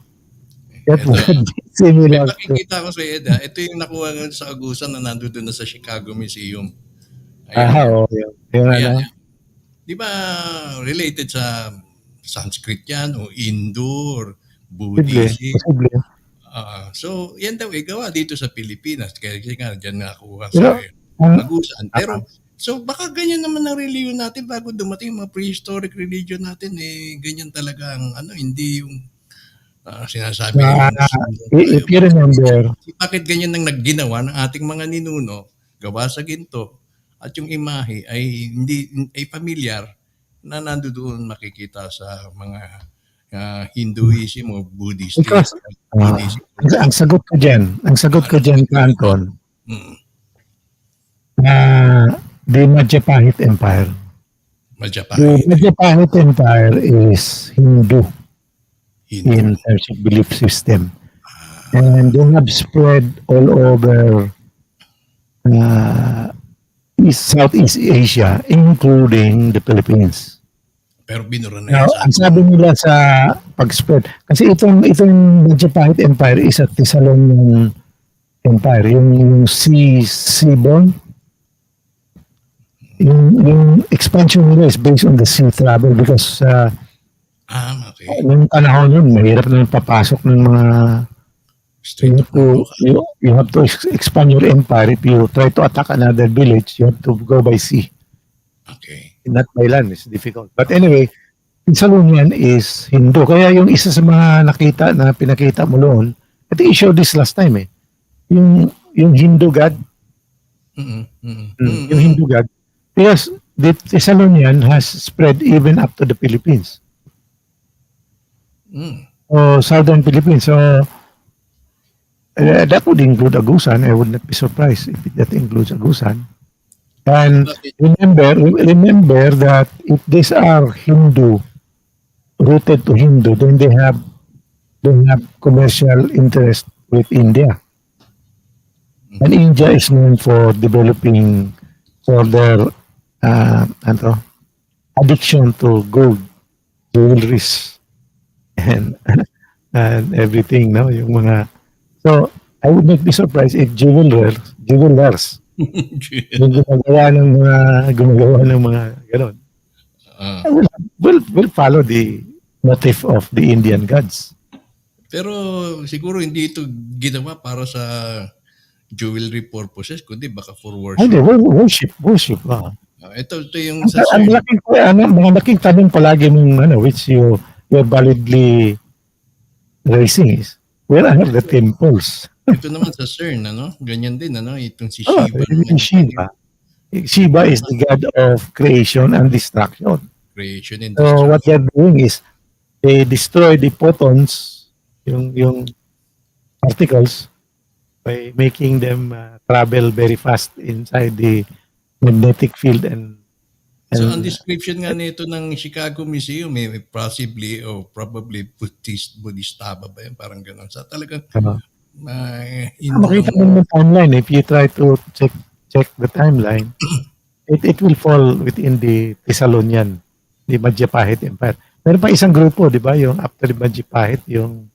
that Ito. would be May similar to. pakikita ko sa Eda. Ito yung nakuha ko sa Agusan na nandun na sa Chicago Museum. Ayan. Yun Ayan. ano. Di ba related sa Sanskrit yan o Indo or Buddhism? Posible. So, yan daw gawa dito sa Pilipinas. Kaya nga, dyan nakuha Pero, sa Agusan. Pero, so baka ganyan naman ang religion natin bago dumating yung mga prehistoric religion natin, ganyan talaga ang hindi yung sinasabi if you remember, bakit ganyan ang nagginawa ng ating mga ninuno, gawa sa ginto, at yung imahe ay ay familiar na nandoon makikita sa mga Hinduism o Buddhist. because Buddhism. ang sagot ko dyan, Anton, Mm. the Majapahit Empire. Majapahit. The Majapahit Empire is Hindu Hindu. in terms of belief system. And they have spread all over Southeast Asia, including the Philippines. Pero binura na Now, yan sa ang sabi nila sa pag-spread, kasi itong Majapahit Empire is a Thessalonian Empire, yung seaborne, yung expansion nila is based on the sea travel because okay. nung panahon yun, mahirap na papasok ng mga Straight to you have to expand your empire. If you try to attack another village, you have to go by sea. Okay. Not by land, it's difficult. But anyway, Thessalonian is Hindu. Kaya yung isa sa mga pinakita mo noon, I think you showed this last time yung Hindu God. Yung Hindu God. Because the Thessalonian has spread even up to the Philippines. O southern Philippines. So, that would include Agusan. I would not be surprised if that includes Agusan. And remember that if these are Hindu, rooted to Hindu, then they have commercial interest with India. And India is known for developing for their addiction to gold, jewelries, and everything, no? Yung mga, so I would not be surprised if jewelers yung gumagawa ng mga ganon. Will follow the motif of the Indian gods. Pero siguro hindi ito ginawa para sa jewelry purposes, kundi baka for worship. Hindi, worship. Ito yung Mga laking tanong palagi which you are validly raising is, where are the temples? Ito naman sa CERN, ganyan din, itong si Shiva. Shiva is the god of creation and destruction. Creation and So destruction. what they're doing is they destroy the photons, yung particles, by making them travel very fast inside the magnetic field and So ang description nga nito ng Chicago Museum, possibly or probably Buddhista ba yan? Parang gano'n. So talagang makita mo yung timeline. If you try to check the timeline, it will fall within the Thessalonian, the Majapahit Empire. Meron pa isang grupo, di ba? Yung after the Majapahit, yung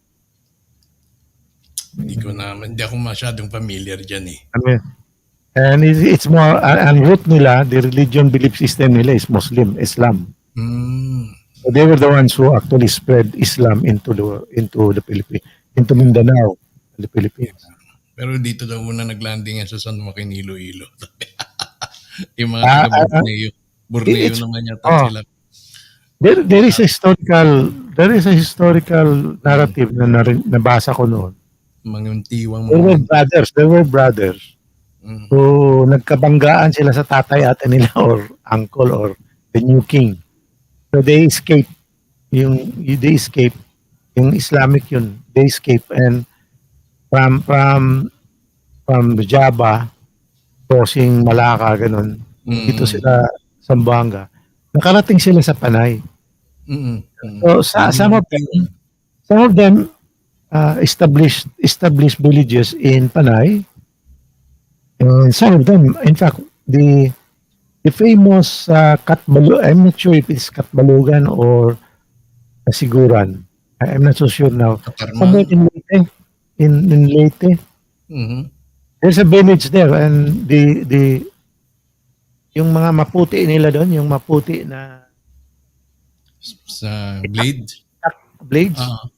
hindi ako masyadong familiar dyan eh. And it's more, ang root nila, the religion belief system nila is Muslim, Islam. So they were the ones who actually spread Islam into the Philippines, into Mindanao, the Philippines. Pero dito daw muna naglanding yan sa San Joaquin, Iloilo. Yung mga Borneo naman yata sila. There is a historical narrative na nabasa ko noon. Manguntiwang There were brothers who nagkabanggaan sila sa tatay ate nila or uncle or the new king. So they escaped Yung Islamic yun, they escape and from from from Java, crossing Malacca, ganun. Dito Mm. sila Zamboanga. Nakarating sila sa Panay. Mm. Mm. So Yun yung some of them established villages in Panay, and some of them, in fact, the famous Katbalo, I'm not sure if it's Katbalogan or Kasiguran. I'm not so sure now. Somewhere Katarman. in Leyte, in Leyte, Mhm. there's a village there, and yung mga maputi nila doon, yung maputi na Sa Blade. blades, Ah.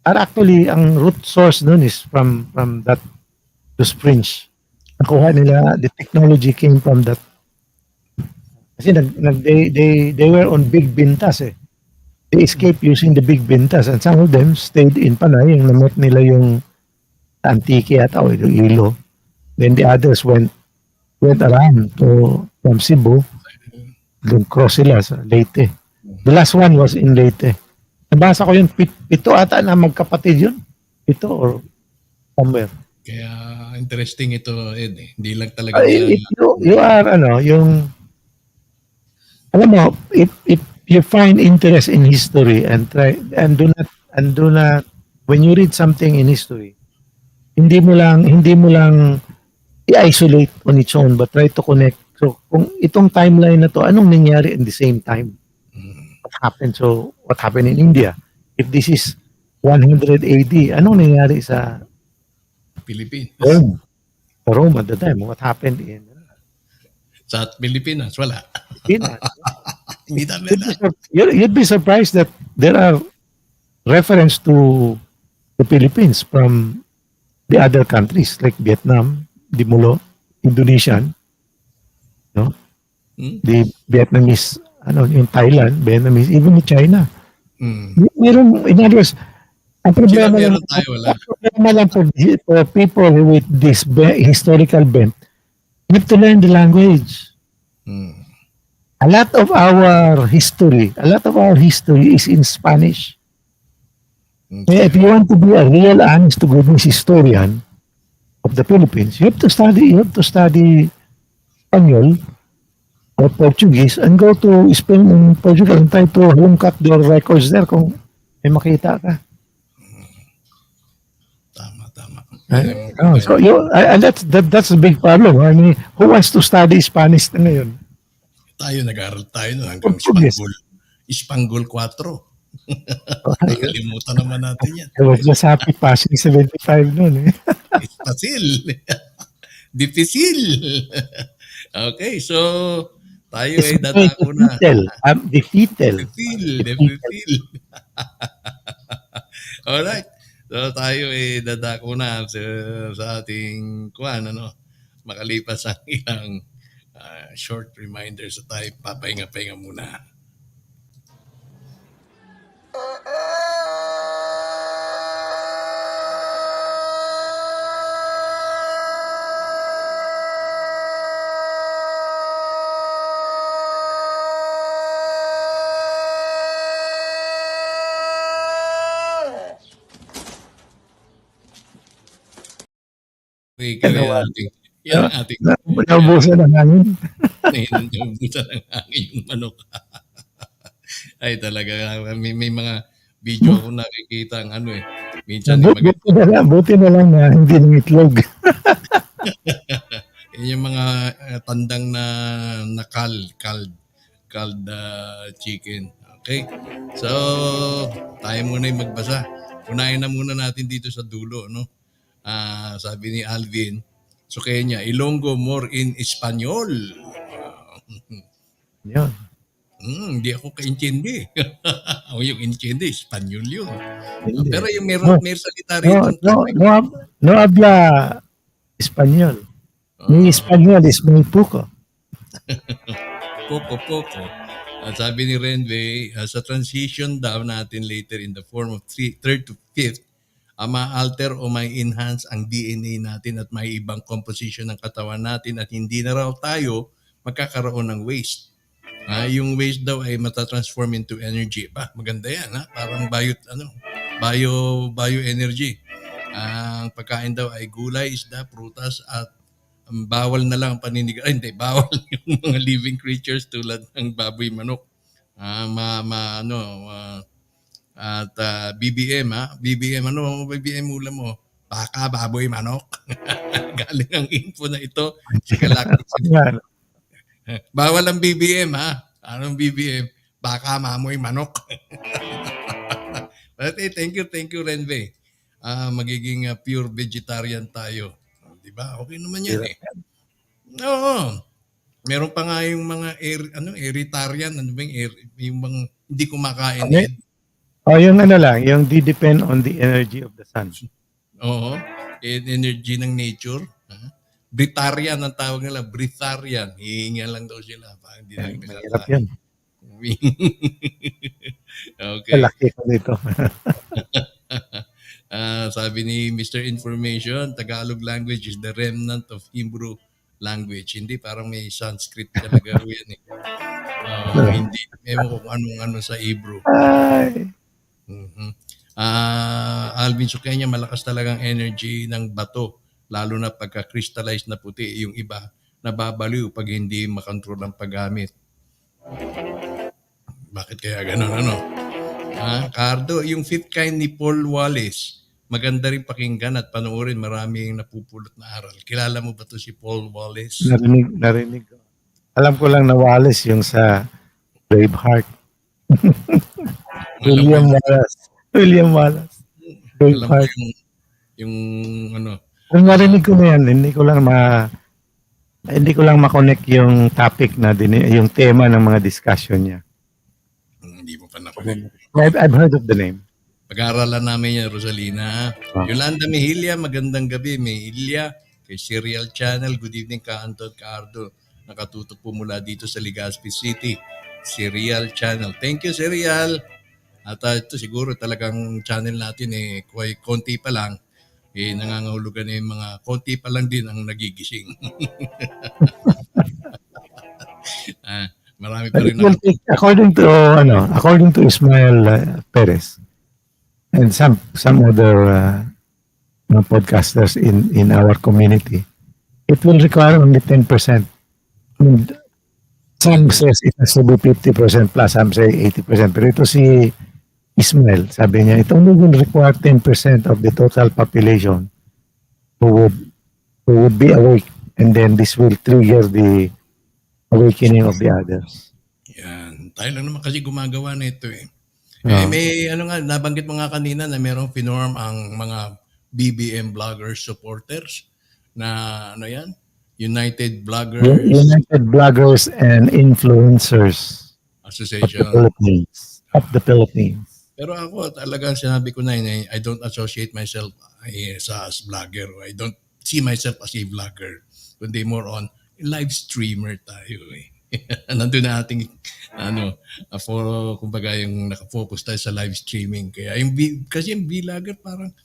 are actually ang root source doon is from that those springs. Nakuha nila, the technology came from that. Kasi they were on big bintas eh. They escaped using the big bintas, and some of them stayed in Panay, yung namit nila yung Antique at o Ilo. Then the others went around to from Cebu, then cross sila sa Leyte. The last one was in Leyte. Nabasa ko yun, pito ata na magkapatid yun. Pito or somewhere. Kaya interesting ito, Ed. Hindi lang talaga nila. If you are, alam mo, if you find interest in history and try, and do not, when you read something in history, hindi mo lang i-isolate on its own, but try to connect. So, kung itong timeline na to, anong nangyari in the same time? What happened? So, what happened in India? If this is 100 AD, anong nangyari sa Pilipinas. Rome? Rome at the time, what happened in Sa Pilipinas, wala. China? Hindi namin alam. You'd be surprised that there are reference to the Philippines from the other countries like Vietnam, Dimulo, Indonesian, no? The Vietnamese, yung Thailand, Vietnamese, even in China. Meron, in other words, ang Sila problema meron lang, tayo, wala. ang problema lang for people with this historical bent, you have to learn the language. A lot of our history is in Spanish. Kaya if you want to be a real honest to goodness historian of the Philippines, you have to study Spanish or Portuguese and go to Spain and Portugal and try to look at their records there kung may makita ka. Tama. So that's a big problem. I mean, who wants to study Spanish na ngayon? Tayo, nag-aral tayo nun hanggang Portuguese. Ispanggol 4. Nakalimutan naman natin yan. I was just happy passing 75 noon. Pasil. Dipisil. Okay, so tayo ay dadako na. Defeated. Dipisil. Alright. So tayo ay dadako na sa ating makalipas ang ilang short reminders sa tayo. Papahinga-pahinga muna. Okay, kaya yan ang ating Naubusan ng hangin. naubusan ng hangin yung manok. Ay talaga, may mga video ako nakikita ang minsan Buti na lang na hindi ng itlog. yung mga tandang na called chicken. Okay? So, tayo muna yung magbasa. Unahin na muna natin dito sa dulo, no? Sabi ni Alvin, so kaya niya, Ilonggo more in Espanyol. Yun. Hindi ako kaintindi. O yung intindi, Espanyol yun. Hindi. Pero yung may salita rito. No habla Espanyol. Mi Espanyol is muy poco. Poco. At sabi ni Renway, sa transition daw natin later in the form of third to fifth, ma-alter o may enhance ang DNA natin at may ibang composition ng katawan natin at hindi na raw tayo magkakaroon ng waste. Yung waste daw ay matatransform into energy. Maganda yan, ha? Parang bioenergy. Ang pagkain daw ay gulay, isda, prutas at bawal na lang ang hindi, bawal yung mga living creatures tulad ng baboy, manok. At BBM BBM, ano BBM ulam mo? Baka, baboy, manok. Galing ang info na ito sa Galactic Federation. Yan. Bawal ang BBM Anong BBM? Baka, mamoy, manok. But thank you Renve. Magiging pure vegetarian tayo. Di ba? Okay naman yan eh. Oo. Meron pa nga yung mga eritarian, yung mga hindi kumakain Okay. Yung lang, yung depend on the energy of the sun. Oo. Energy ng nature. Breatharian ang tawag nila, breatharian. Hihinga lang daw sila. Parang hindi lang Mahirap nakakain. yan. Okay. Kalaki ko dito. Sabi ni Mr. Information, Tagalog language is the remnant of Hebrew language. Hindi, parang may Sanskrit talaga yan eh. Hindi. Ewan ko kung anong sa Hebrew. Ay. Alvin Sukenya, malakas talagang energy ng bato, lalo na pagka-crystallize na puti. Yung iba, nababaliw pag hindi makontrol ang paggamit. Bakit kaya ganun, Cardo, yung fifth kind ni Paul Wallace, maganda rin pakinggan at panoorin, maraming napupulot na aral. Kilala mo ba to si Paul Wallace? Narinig ko. Alam ko lang na Wallace yung sa Braveheart. William Wallace. Alam mo Braveheart. yung Kung narinig ko na yan, hindi ko lang ma-connect yung topic na yung tema ng mga discussion niya. hindi mo pa nakulit. I've heard of the name. Pag-aaralan namin yan, Rosalina. Ah. Yolanda Mejilla, magandang gabi. Mejilla, kay Serial Channel. Good evening, Anton, Ardo. Nakatutok po mula dito sa Legazpi City. Serial Channel. Thank you, Serial. At ito siguro talagang channel natin konti pa lang. Nangangahulugan yung mga konti pa lang din ang nagigising. Marami pa rin According to Ismael Perez and some other podcasters in our community, it will require only 10%. I mean, some says it has to be 50% plus, some say 80%. Pero ito si Ismael, sabi niya, it only will require 10% of the total population who would be awake, and then this will trigger the awakening of the others. Yan. Tayo lang naman kasi gumagawa nito eh. Ah. May nabanggit mo nga kanina na merong finorm ang mga BBM vloggers supporters na United Bloggers and Influencers Association. of the Philippines. Pero ako talagang sinabi ko na yun, I don't associate myself as vlogger. I don't see myself as a vlogger. Kundi more on live streamer tayo eh. Nandun na ating kumbaga yung nakafocus tayo sa live streaming. Kaya kasi yung vlogger parang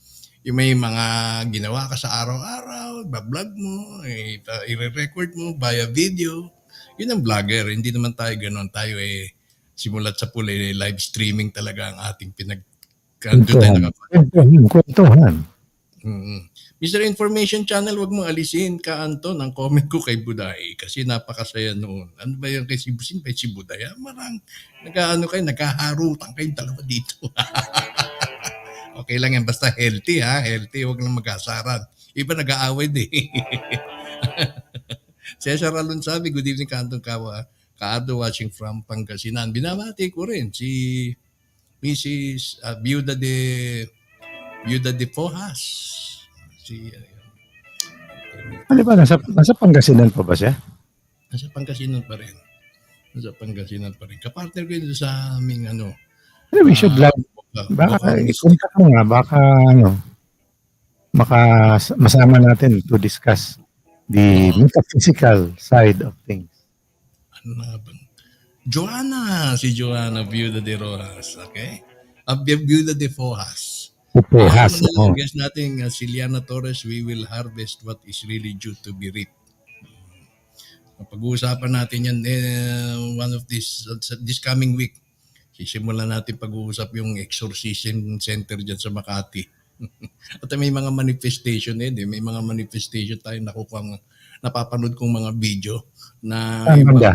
yung may mga ginawa ka sa araw-araw, bablog mo, i-record mo via video. Yun ang vlogger. Hindi naman tayo ganun. Tayo simulat sa pool live streaming talaga ang ating Kwentuhan. Mr. Information Channel, wag mo alisin Anton ang comment ko kay Buday kasi napakasaya noon. Ano ba yung kay si Buday? Marang nagkaharutan kayong dalawa dito. Okay lang yan, basta healthy healthy, wag lang mag-asaran. Iba nag-aaway din. Cesar Alon sabi, good evening Anton Kaado watching from Pangasinan. Binabati ko rin si Mrs. Viuda de Fojas. Ano ba, nasa Pangasinan pa ba siya? Nasa Pangasinan pa rin. Kapartner ko yun sa aming We should baka i-contact mo nga, baka masama natin to discuss the metaphysical side of things. Ano na ba? Si Joanna Viuda de Rojas, okay? Viuda de Fojas. Fojas. Guess natin, Ciliana Torres, we will harvest what is really due to be reaped. Pag-uusapan natin yan one of this coming week. Sisimulan natin pag-uusap yung exorcism center dyan sa Makati. At may mga manifestation din, may mga manifestation tayo napapanood kong mga video na Ang yung ganda.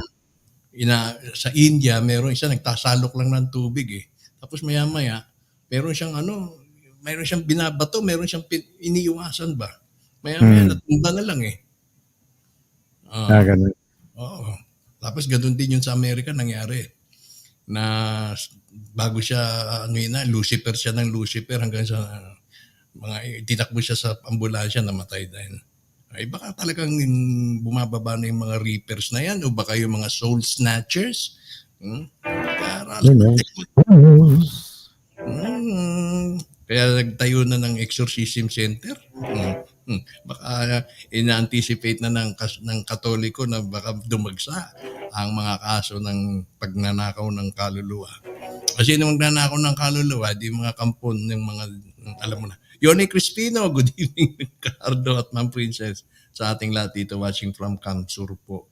sa India, meron isa nagtasalok lang ng tubig eh. Tapos maya-maya, meron siyang binabato, meron siyang iniiwasan ba? Maya-maya, natumba na lang eh. Ganun. Oo. Tapos ganun din yun sa Amerika nangyari. Na bago siya, Lucifer siya ng Lucifer hanggang sa tinakbo siya sa ambulansya, namatay din. Ay baka talagang bumababa na yung mga reapers na yan o baka yung mga soul snatchers. Kaya nagtayo na ng exorcism center. Baka ina-anticipate na ng Katoliko na baka dumagsa ang mga kaso ng pagnanakaw ng kaluluwa. Kasi nung magnanakaw ng kaluluwa, di mga kampon ng mga, alam mo na. Yoni Crispino, good evening, Cardo at Ma'am Princess, sa ating lahat dito watching from Camp Sur po.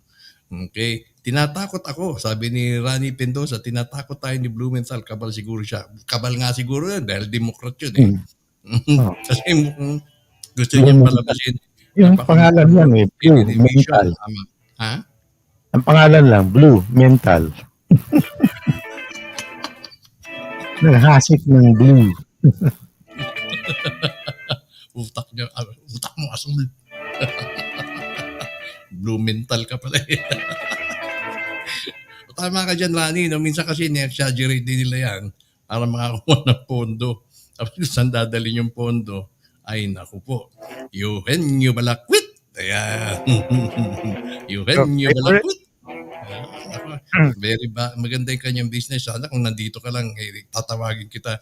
Okay. Tinatakot ako, sabi ni Rani Pendosa, tinatakot tayo ni Blumenthal, kabal siguro siya. Kabal nga siguro yun, dahil Democrat yun eh. Kasi gusto niya palabasin. Yung pangalan lang eh, Blue Mental. Ha? Ang pangalan lang, Blue Mental. Naghasik ng blue. Utak mo asul. Blumenthal ka pala eh. Tama ka dyan, Rani. No? Minsan kasi ni-exaggerate din nila yan para makakuha ng pondo. Tapos saan dadalhin yung pondo? Ay, naku po. Yuhen nyo balakwit. Ayan. Yuhen nyo balakwit. Maganda yung kanyang business. Sana kung nandito ka lang, tatawagin kita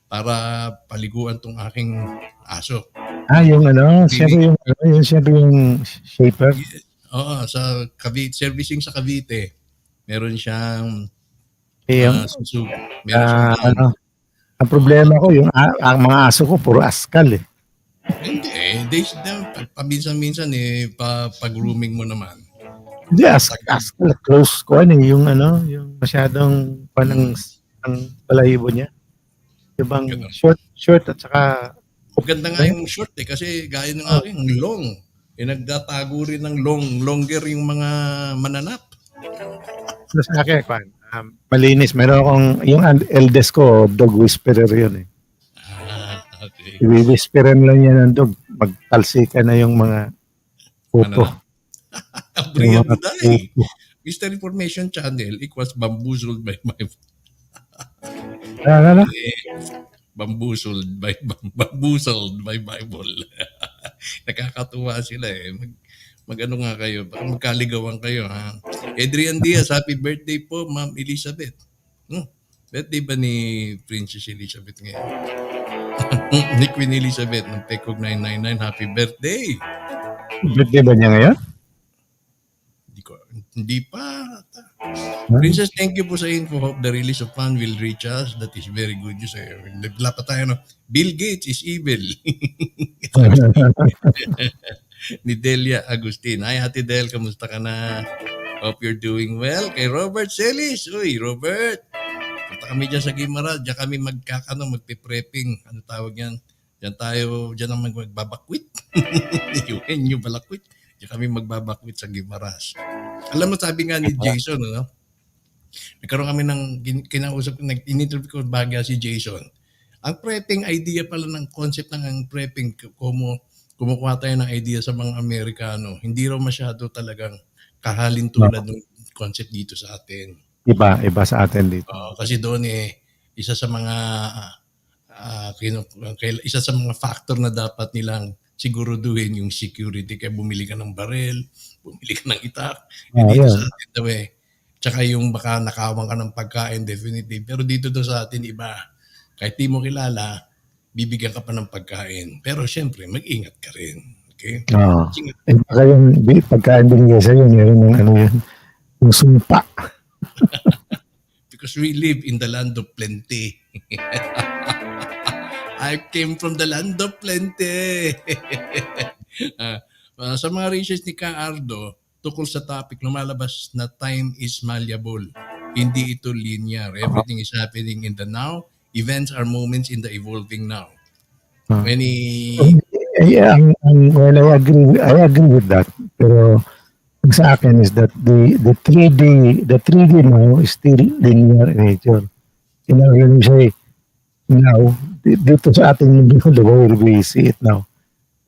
para paliguan tong aking aso. Yung siyempre yung shaper. Oo, sa Cavite, servicing sa Cavite. Meron siyang ang problema ko, ang mga aso ko, puro askal eh. Hindi, paminsan-minsan pag-grooming mo naman. Hindi, askal, close ko yung masyadong ang balahibo niya. Ibang short at saka maganda nga yung short kasi gaya ng aking long. Nagtatago rin ng longer yung mga mananap. Sa akin, malinis. Meron akong, yung eldest ko, dog whisperer yun eh. Okay. I-whisperan lang yan ng dog. Magtalsika na yung mga puto. Brilliant today. Mr. Information Channel equals bamboozled by my... Bamboozled by Bible. Nakakatuwa sila eh. Mag-ano nga kayo, baka magkaligawan kayo ha. Adrian Diaz, happy birthday po, Ma'am Elizabeth. Birthday ba ni Princess Elizabeth ngayon? Ni Queen Elizabeth ng Pekog 999, happy birthday. Birthday ba niya ngayon? Hindi pa. Princess, thank you po sa info. Hope the release of fund will reach us. That is very good news. Nagla pa tayo, no? Bill Gates is evil. Ni Delia Agustin. Hi, Ate Del. Kamusta ka na? Hope you're doing well. Kay Robert Celis. Uy, Robert. Punta kami dyan sa Guimaras. Diyan kami magpe-prepping. Ano tawag yan? Diyan ang magbabakwit. Yung balakwit. Diyan kami magbabakwit sa Guimaras. Alam mo, sabi nga ni Jason, no? Nagkaroon kami ng kinausap, in-interview ko bagya si Jason. Ang prepping idea pala ng concept ng prepping, kumukuha tayo ng idea sa mga Amerikano, hindi raw masyado talagang kahalin tulad ng concept dito sa atin. Iba sa atin dito. Kasi doon isa sa mga isa sa mga factor na dapat nilang siguraduhin yung security. Kaya bumili ka ng barel, bumili ka ng itak. Dito sa atin daw tsaka yung baka nakawang ka ng pagkain, definitely. Pero dito daw sa atin iba. Kahit di mo kilala, bibigyan ka pa ng pagkain. Pero syempre, mag-ingat ka rin. Okay? Baka yung pagkain binigay sa'yo, meron ng yung sumpa. Because we live in the land of plenty. I came from the land of plenty. Sa mga research ni Ka Ardo, tukol sa topic, lumalabas na time is malleable. Hindi ito linear. Everything is happening in the now. Events are moments in the evolving now. Any Yeah, well, I agree with that. Pero ang sa akin is that the 3D now is still linear in nature. You know, when you say now, dito sa ating mundo, the way we see it now,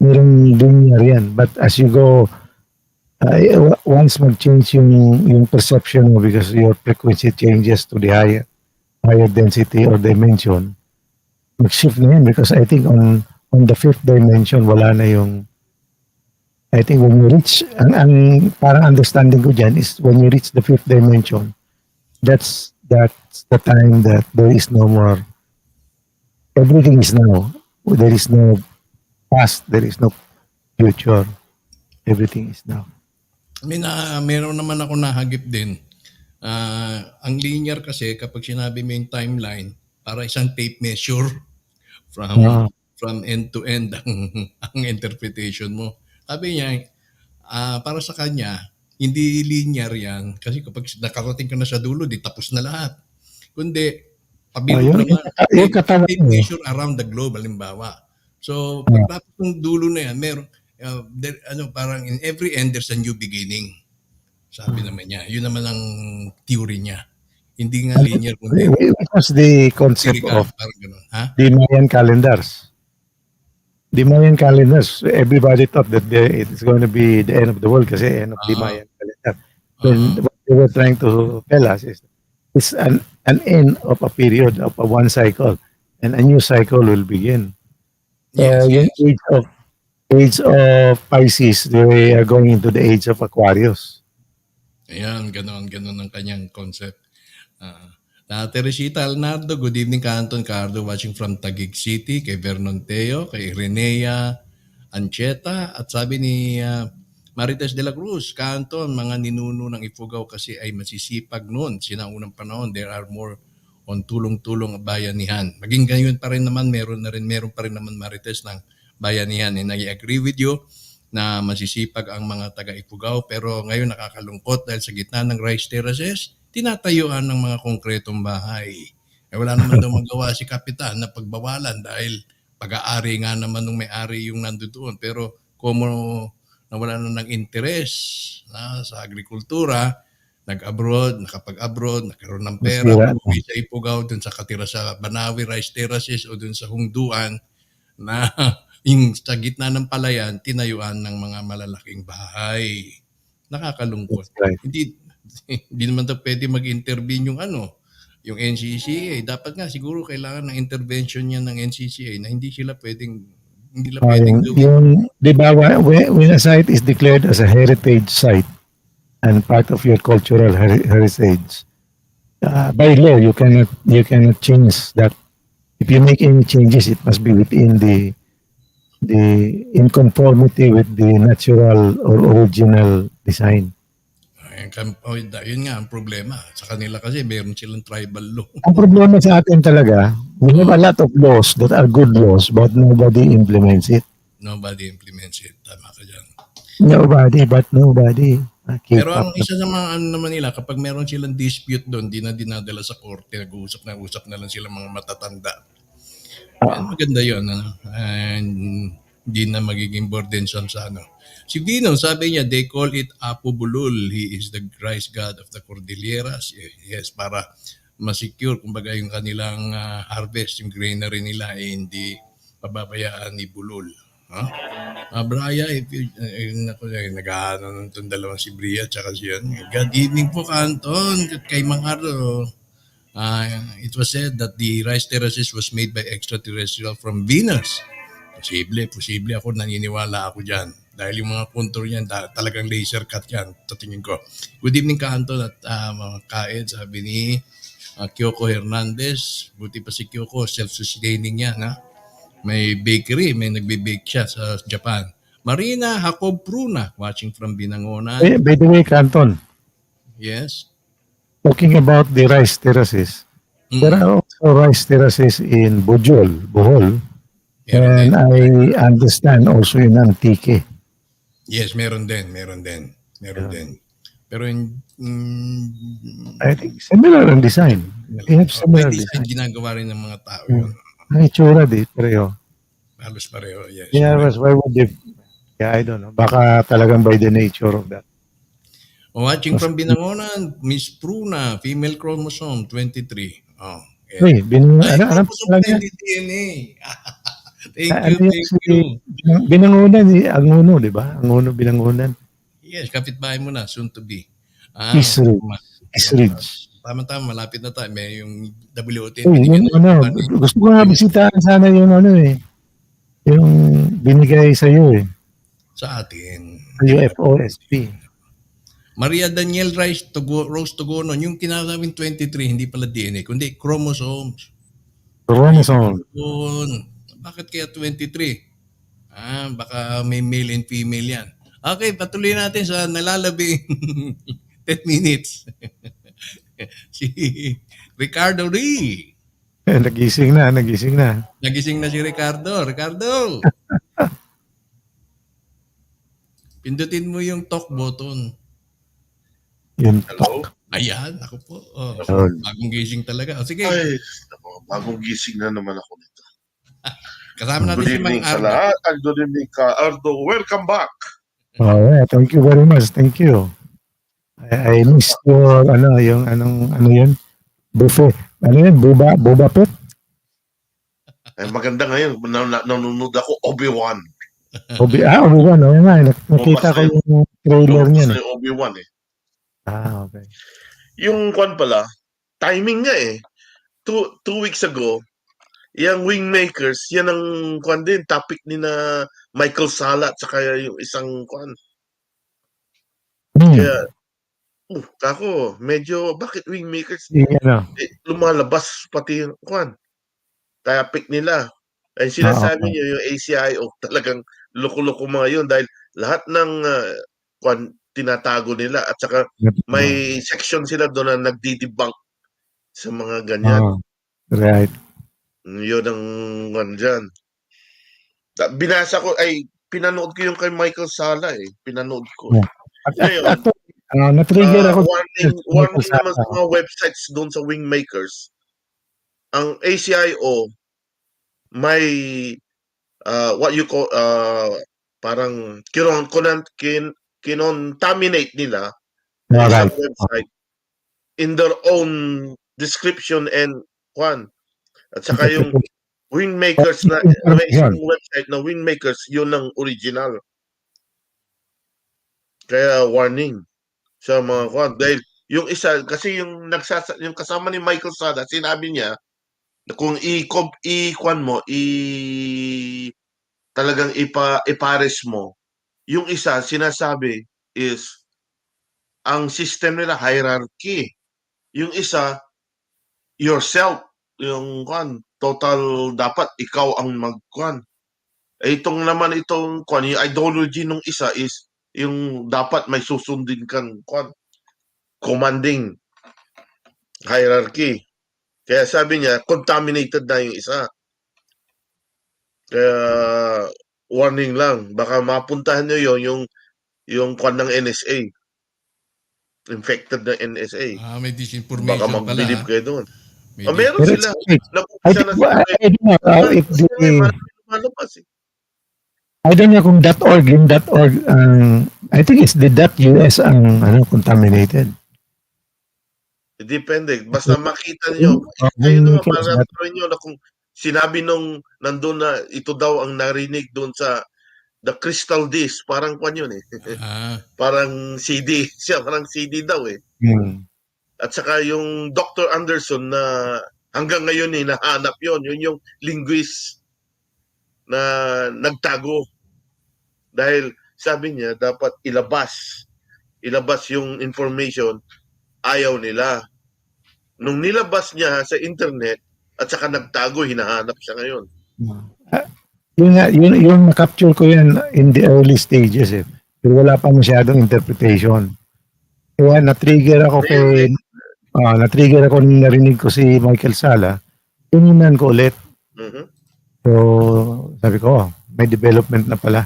merong linear yan. But as you go, once mag-change yung perception mo because your frequency changes to the higher density or dimension, mag-shift na yun because I think on the fifth dimension, wala na yung I think when you reach, ang parang understanding ko dyan is when you reach the fifth dimension, that's the time that there is no more, everything is now. There is no past, there is no future. Everything is now. meron naman ako nahagip din. Ang linear kasi kapag sinabi mo yung timeline, para isang tape measure from Ah. from end to end ang interpretation mo. Sabi niya, para sa kanya, hindi linear yan. Kasi kapag nakarating ka na sa dulo, di tapos na lahat. Kundi, pabiro Yun, naman. yung katawan Tape mo. measure around the globe, halimbawa. So, pagtapos ng dulo na yan, meron, parang in every end, there's a new beginning. Sabi naman niya. Yun naman ang theory niya. Hindi nga linear, kundi It was the concept spherical, of parang gano'n. Ha? the Mayan calendars. The Mayan calendars, everybody thought that it's going to be the end of the world kasi end of the Mayan calendar. Then what they were trying to tell us is it's an end of a period of one cycle and a new cycle will begin. So Yes, yung yes. age of Pisces, they are going into the age of Aquarius. Ayan, gano'n ang kanyang concept. Teresita Alnardo, good evening Canton Cardo, watching from Taguig City, kay Vernon Teo, kay Renea Ancheta, at sabi ni Marites de la Cruz, Canton, mga ninuno ng Ifugao kasi ay masisipag noon. Sinaunang panahon, there are more on tulong-tulong bayanihan. Maging ganyan pa rin naman, meron pa rin naman Marites ng bayanihan. And I agree with you na masisipag ang mga taga-Ifugao, pero ngayon nakakalungkot dahil sa gitna ng rice terraces, tinatayuan ng mga konkretong bahay. Wala naman daw magawa si Kapitan na pagbawalan dahil pag-aari nga naman ng may-ari yung nandoon. Pero kung nawala na ng interes sa agrikultura, nakapag-abroad, nagkaroon ng pera, Masira. uwi sa Ifugao, dun sa katira sa Banawi Rice Terraces o dun sa Hungduan, na yung sa gitna ng palayan, tinayuan ng mga malalaking bahay. Nakakalungkot. That's right. Hindi naman daw pwede mag-intervene yung NCCA. Dapat nga siguro kailangan ng intervention niya ng NCCA na hindi nila pwedeng Di ba, when a site is declared as a heritage site and part of your cultural heritage, by law, you cannot change that. If you make any changes, it must be within the in conformity with the natural or original design. Yun nga ang problema. Sa kanila kasi meron silang tribal law. Ang problema sa atin talaga, we have a lot of laws that are good laws but nobody implements it. Nobody implements it. Tama ka dyan. Nobody. Pero ang isa sa mga naman nila, kapag meron silang dispute doon, di na dinadala sa korte, nag-uusap na lang sila mga matatanda. Maganda yun. And hindi na magiging burdensome sa Si Vino, sabi niya, they call it Apo Bulul. He is the rice god of the Cordilleras. Yes, para masecure, kumbaga yung kanilang harvest, yung granary nila, hindi pababayaan ni Bulul. Braya, if you, nag-ano itong dalawang si Bria at saka siya. Good evening po, Canton. Kay Mangaro. It was said that the rice terraces was made by extraterrestrial from Venus. Posible ako, naniniwala ako dyan. Dahil yung mga contour niyan, talagang laser cut yan, tatingin ko. Good evening, Canton at mga kaed, sabi ni Kyoko Hernandez. Buti pa si Kyoko, self-sustaining yan, ha? May bakery, may nagbe-bake siya sa Japan. Marina Jacob Pruna, watching from Binangonan. By the way, Canton, Yes. talking about the rice terraces, there are also rice terraces in Bohol, and I understand also in Antique. Yes, meron din. Pero in, I think similar ang design. They have may similar design design. ginagawa rin ng mga tao yun. Ang itsura di, pareho. Halos pareho, yes. Yeah, Correct. why would they? Yeah, I don't know. Baka talagang by the nature of that. Watching from Binangonan, Miss Pruna, female chromosome 23. Oh, yeah. Hey, Ay, ano chromosome pala pala, niya? hindi DNA. Thank Ano you, yung thank si you. Binangunan, Anguno, di ba? Anguno, Binangunan. Yes, kapitbahay mo na, soon to be. East Ridge. Ma- East Ridge. Tama-tama, malapit na tayo. May yung WOTN, Hey, binigyan yung na yung ano, iba ni gusto ko nga bisitahan sana yung ano eh. Yung binigay sa iyo eh. sa atin. Sa UFOSP. Maria Daniel Rose Tugonon, yung kinasabing 23, hindi pala DNA, kundi chromosomes. Chromosome. Yun. Bakit kaya 23? Baka may male and female yan. Okay, patuloy natin sa nalalabing 10 minutes. Si Ricardo Ree. Nagising na, nagising na. Nagising na si Ricardo. Ricardo! Pindutin mo yung talk button. Yun. Hello? Ayan, ako po. Oh, Yun. bagong gising talaga. O sige, Ay, nako, bagong gising na naman ako nito. kasama natin Good si Mang evening sa Ardo. lahat. And good evening ka, Ardo. Welcome back. Oh, yeah, thank you very much. Thank you. I missed your, ano, yung, ano yun? Buffet. Ano yun? Boba Pet? Maganda ngayon. Nanonood ako, Obi-Wan. Obi-Wan. Oo nga. Nakita ko yung trailer Lumabas niya. na yung Obi-Wan eh. Okay. Yung kwan pala, timing nga eh. Two weeks ago, yung Wingmakers, yan ang kwan din, topic ni na Michael Sala at saka yung isang kwan. Kaya, kako, medyo, bakit Wingmakers? Ano? Lumalabas pati yung kwan. Topic nila. Ay sinasabi Okay. niyo yung ACIO, talagang loko-loko mga yun dahil lahat ng kwan, tinatago nila at saka may section sila doon na nagdi-debunk sa mga ganyan. Right. Yun ang kwan dyan. Binasa ko, pinanood ko yung kay Michael Sala eh. Pinanood ko. Ngayon, Na-trigger ako. warning naman sa mga websites doon sa Wingmakers. Ang ACIO may what you call parang kinontaminate nila yung isang website in their own description and kwan. At saka yung Wingmakers na may isang website na Wingmakers, yun ang original. Kaya warning sa mga kwan. Dahil yung isa, kasi yung kasama ni Michael Sada, sinabi niya na kung i-kwan mo, talagang ipares mo, yung isa, sinasabi is, ang system nila, hierarchy. Yung isa, yourself. Yung kwan, total, dapat ikaw ang magkwan. Itong naman, itong kwan, yung ideology ng isa is, yung dapat may susundin kang kwan, commanding hierarchy. Kaya sabi niya, contaminated na yung isa. Kaya, warning lang, baka mapuntahan nyo yung kwan ng NSA. Infected na NSA. May Baka disinformation pala. mag-believe kayo doon. May Meron sila. I don't know if I don't know kung .org, yung .org, I think it's the .us ang contaminated. Depende. Basta makita niyo. Kayo naman, parang nyo na kung sinabi nung nandun na ito daw ang narinig doon sa the crystal disc, parang kwan yun eh. Parang CD. Siya, parang CD daw eh. At saka yung Dr. Anderson na hanggang ngayon eh, nahanap yun. Yun yung linguist na nagtago. Dahil sabi niya, dapat ilabas yung information, ayaw nila. Nung nilabas niya sa internet, at saka nagtago, hinahanap siya ngayon. Yung na-capture ko yan in the early stages eh. Pero wala pa masyadong interpretation. Kaya na-trigger ako nung narinig ko si Michael Sala. Tininan ko ulit. So, sabi ko, may development na pala.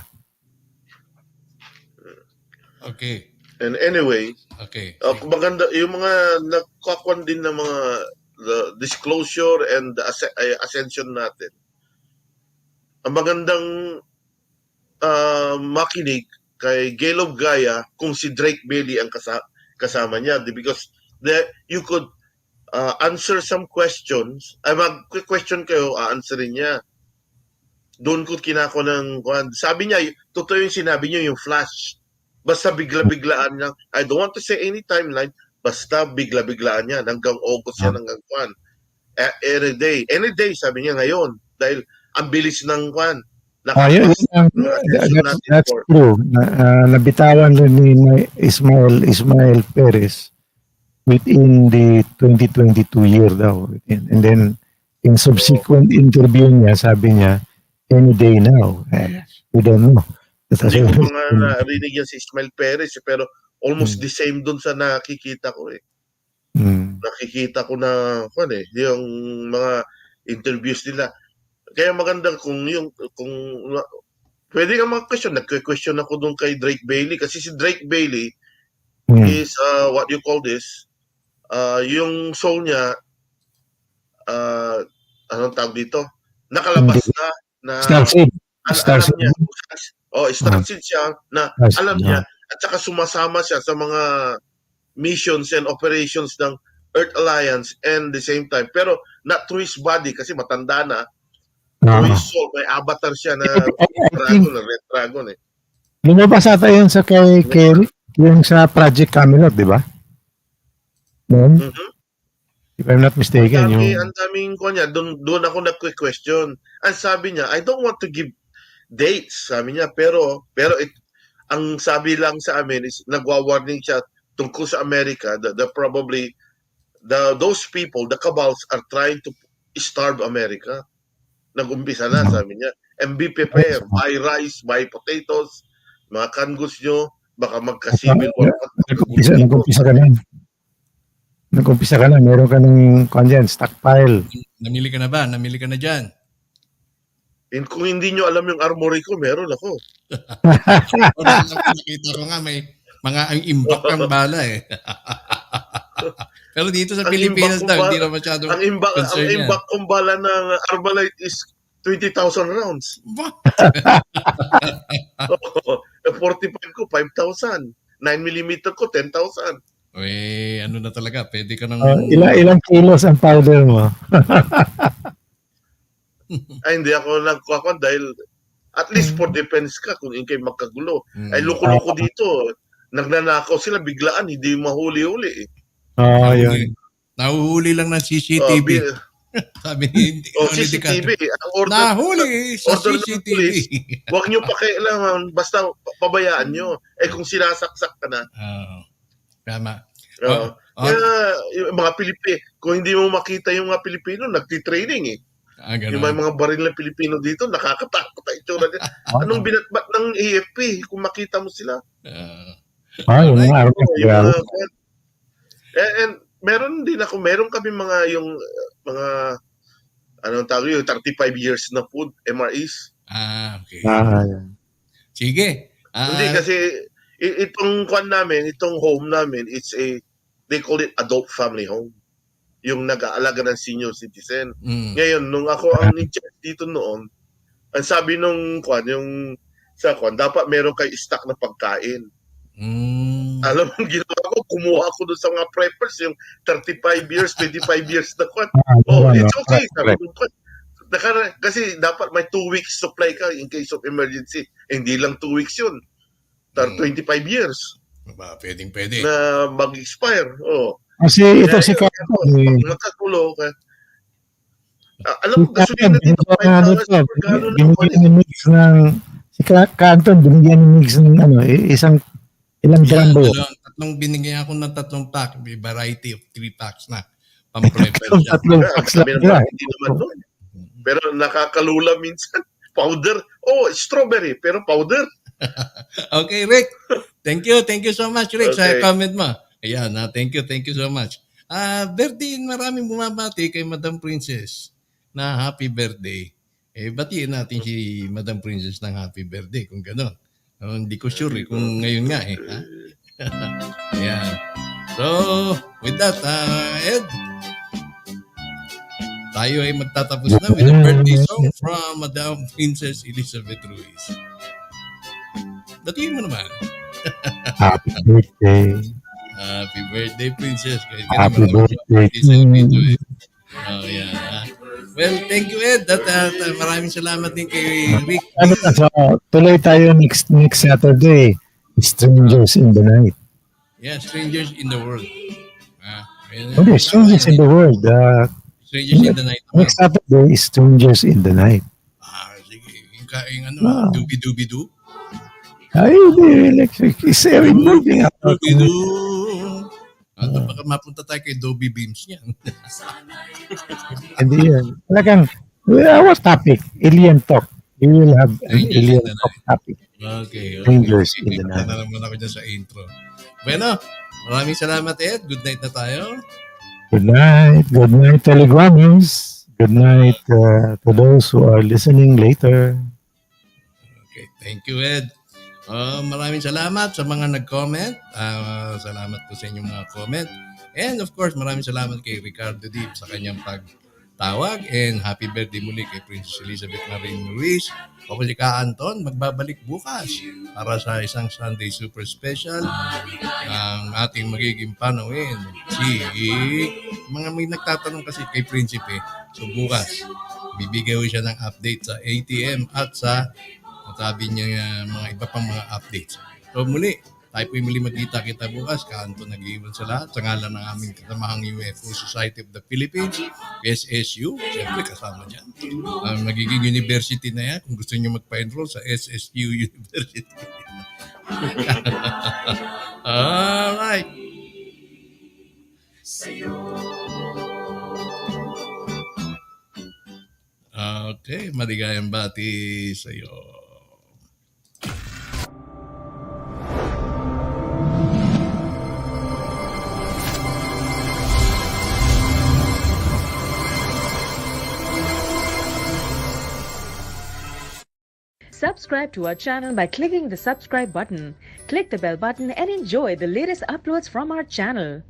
Okay. And anyway, Okay. maganda yung mga nagkakwan din ng mga the disclosure and the ascension natin. Ang magandang makinig kay Caleb Gaya kung si Drake Bailey ang kasama niya, because you could answer some questions. Ay mag-question kayo, answerin niya. Doon ko kinako ng sabi niya, totoo yung sinabi niya, yung flash. Basta bigla-biglaan lang. I don't want to say any timeline, basta bigla-biglaan yan. Hanggang August yan, hanggang any day, sabi niya ngayon. Dahil ang bilis ng that's true. Nabitawan rin ni Ismael Perez within the 2022 year daw. And then, in subsequent interview niya, sabi niya, any day now. We don't know. Hindi ko mga narinig yan si Ismael Perez, pero almost the same dun sa nakikita ko eh. Nakikita ko na yung mga interviews nila. Kaya maganda kung pwede kang mag-question. Nag-question ako dun kay Drake Bailey kasi si Drake Bailey is what you call this, yung soul niya, anong tawag dito? Nakalabas na Starseed. Alam niya. Starseed siya na alam niya at saka sumasama siya sa mga missions and operations ng Earth Alliance and the same time. Pero not through his body kasi matanda na. Through his soul. May avatar siya na dragon, na red dragon eh. Lumabas ata yun sa kay yung sa Project Camelot, di ba? If I'm not mistaken. Ang daming ko niya, doon ako nag-question. Ang sabi niya, I don't want to give dates, sabi niya, pero ang sabi lang sa amin is nagwa-warning siya tungkol sa America, probably those people, the cabals are trying to starve America. Nag-umpisa na, sabi niya. And be prepared, buy rice, buy potatoes, mga kangus nyo, baka magka-civil war. Nag-umpisa ka na, meron ka ng stockpile. Namili ka na ba? Namili ka na dyan? And kung hindi nyo alam yung armory ko, meron ako. Nakita ko nga may mga ang imbak ng bala eh. Pero dito sa Pilipinas daw, hindi na masyadong concern yan. Ang imbak kong bala ng Armalite is 20,000 rounds. 45 ko, 5,000. 9mm ko, 10,000. Uy, ano na talaga, pwede ka nang... ilang kilos ang powder mo? Ay, hindi ako nagkakon dahil at least for defense ka kung hindi kayo magkagulo. Ay, loko-loko dito. Nagnanakaw sila, biglaan, hindi mahuli-huli eh. Nahuhuli lang ng CCTV. Sabi hindi. CCTV. Ang order, nahuli sa CCTV. Huwag nyo pakialaman, basta pabayaan nyo. Eh kung sinasaksak ka na. Tama. Kaya yung mga Pilipino, kung hindi mo makita yung mga Pilipino, nagtitraining eh. Yung mga baril na Pilipino dito, nakakatakot ang itsura nila. Anong binatbat ng AFP kung makita mo sila? Yung mga and meron kami mga anong tawag yung 35 years na food, MREs. Okay. Sige. Hindi kasi itong namin, itong home namin, they call it adult family home. Yung nag-aalaga ng senior citizen. Ngayon, nung ako ang in-charge dito noon, ang sabi nung dapat meron kayo stock na pagkain. Alam mo, ginawa ko, kumuha ako doon sa mga preppers, yung 35 years, 25 years na it's okay. Sabi ko, kasi dapat may 2 weeks supply ka in case of emergency. Hindi lang 2 weeks yun. 25 years. Pwede. Na mag-expire. Kasi ito si Canton. Nakagulo ka. Alam mo, gasolina dito, $5 per gallon na. Si Canton, binigyan ni Mix ng ilang drum ba yun? Binigyan ako ng 3 pack. May variety of 3 packs na. Pang-prepare siya. 3 packs lang. Hindi naman doon. Pero nakakalula minsan. Powder. Strawberry. Pero powder. Okay, Rick. Thank you so much, Rick, sa comment mo. Ayan, thank you so much. Birthday, maraming bumabati kay Madam Princess na happy birthday. Batiin natin si Madam Princess ng happy birthday kung gano'n. Hindi ko sure kung ngayon nga . Ayan. So, with that, Ed, tayo ay magtatapos na with a birthday song from Madam Princess Elizabeth Ruiz. Datiin mo naman. Happy birthday. Happy birthday, Princess. Kahit ka Happy naman birthday birthday to sa dito you. eh. Oh, yeah. Well, thank you, Ed. At maraming salamat din kay Rick D. Ano na, so, tuloy tayo next Saturday. Strangers in the Night. Yeah, Strangers in the World. Okay, Strangers in the World. Strangers in the Night naman. Next Saturday is Strangers in the Night. Sige. Yung ano, Wow. Doobie-Doobie-Doo. Ay, the electric is involving our Doobie-Doo. Baka mapunta tayo kay Dobie Beams niyan. Hindi yan. Talagang, our topic, alien talk. We will have an Strangers in alien the talk Night. topic. Okay. Strangers in the Punta Night. na naman ako dyan sa intro. Bueno, maraming salamat, Ed. Good night na tayo. Good night. Good night, Telegrammers. Good night to those who are listening later. Okay, thank you, Ed. Maraming salamat sa mga nag-comment. Salamat po sa inyong mga comment. And of course, maraming salamat kay Ricardo Deep sa kanyang pagtawag. And happy birthday muli kay Princess Elizabeth Marin Ruiz. Ako si Ka Anton, magbabalik bukas para sa isang Sunday Super Special. Ang ating magiging panawin, mga may nagtatanong kasi kay Prinsipe. So bukas, bibigay ko siya ng update sa ATM at sa sabi niya mga iba pang mga updates. So muli, tayo po muli magkita-kita bukas. Kaanto nag-iwan sa lahat. Sa ngalan ng aming kasamahang UFO Society of the Philippines, SSU, siyempre kasama niyan. Magiging university na yan kung gusto niyo magpa-enroll sa SSU University. Alright. Okay, maligayang bati sa iyo. Subscribe to our channel by clicking the subscribe button. Click the bell button and enjoy the latest uploads from our channel.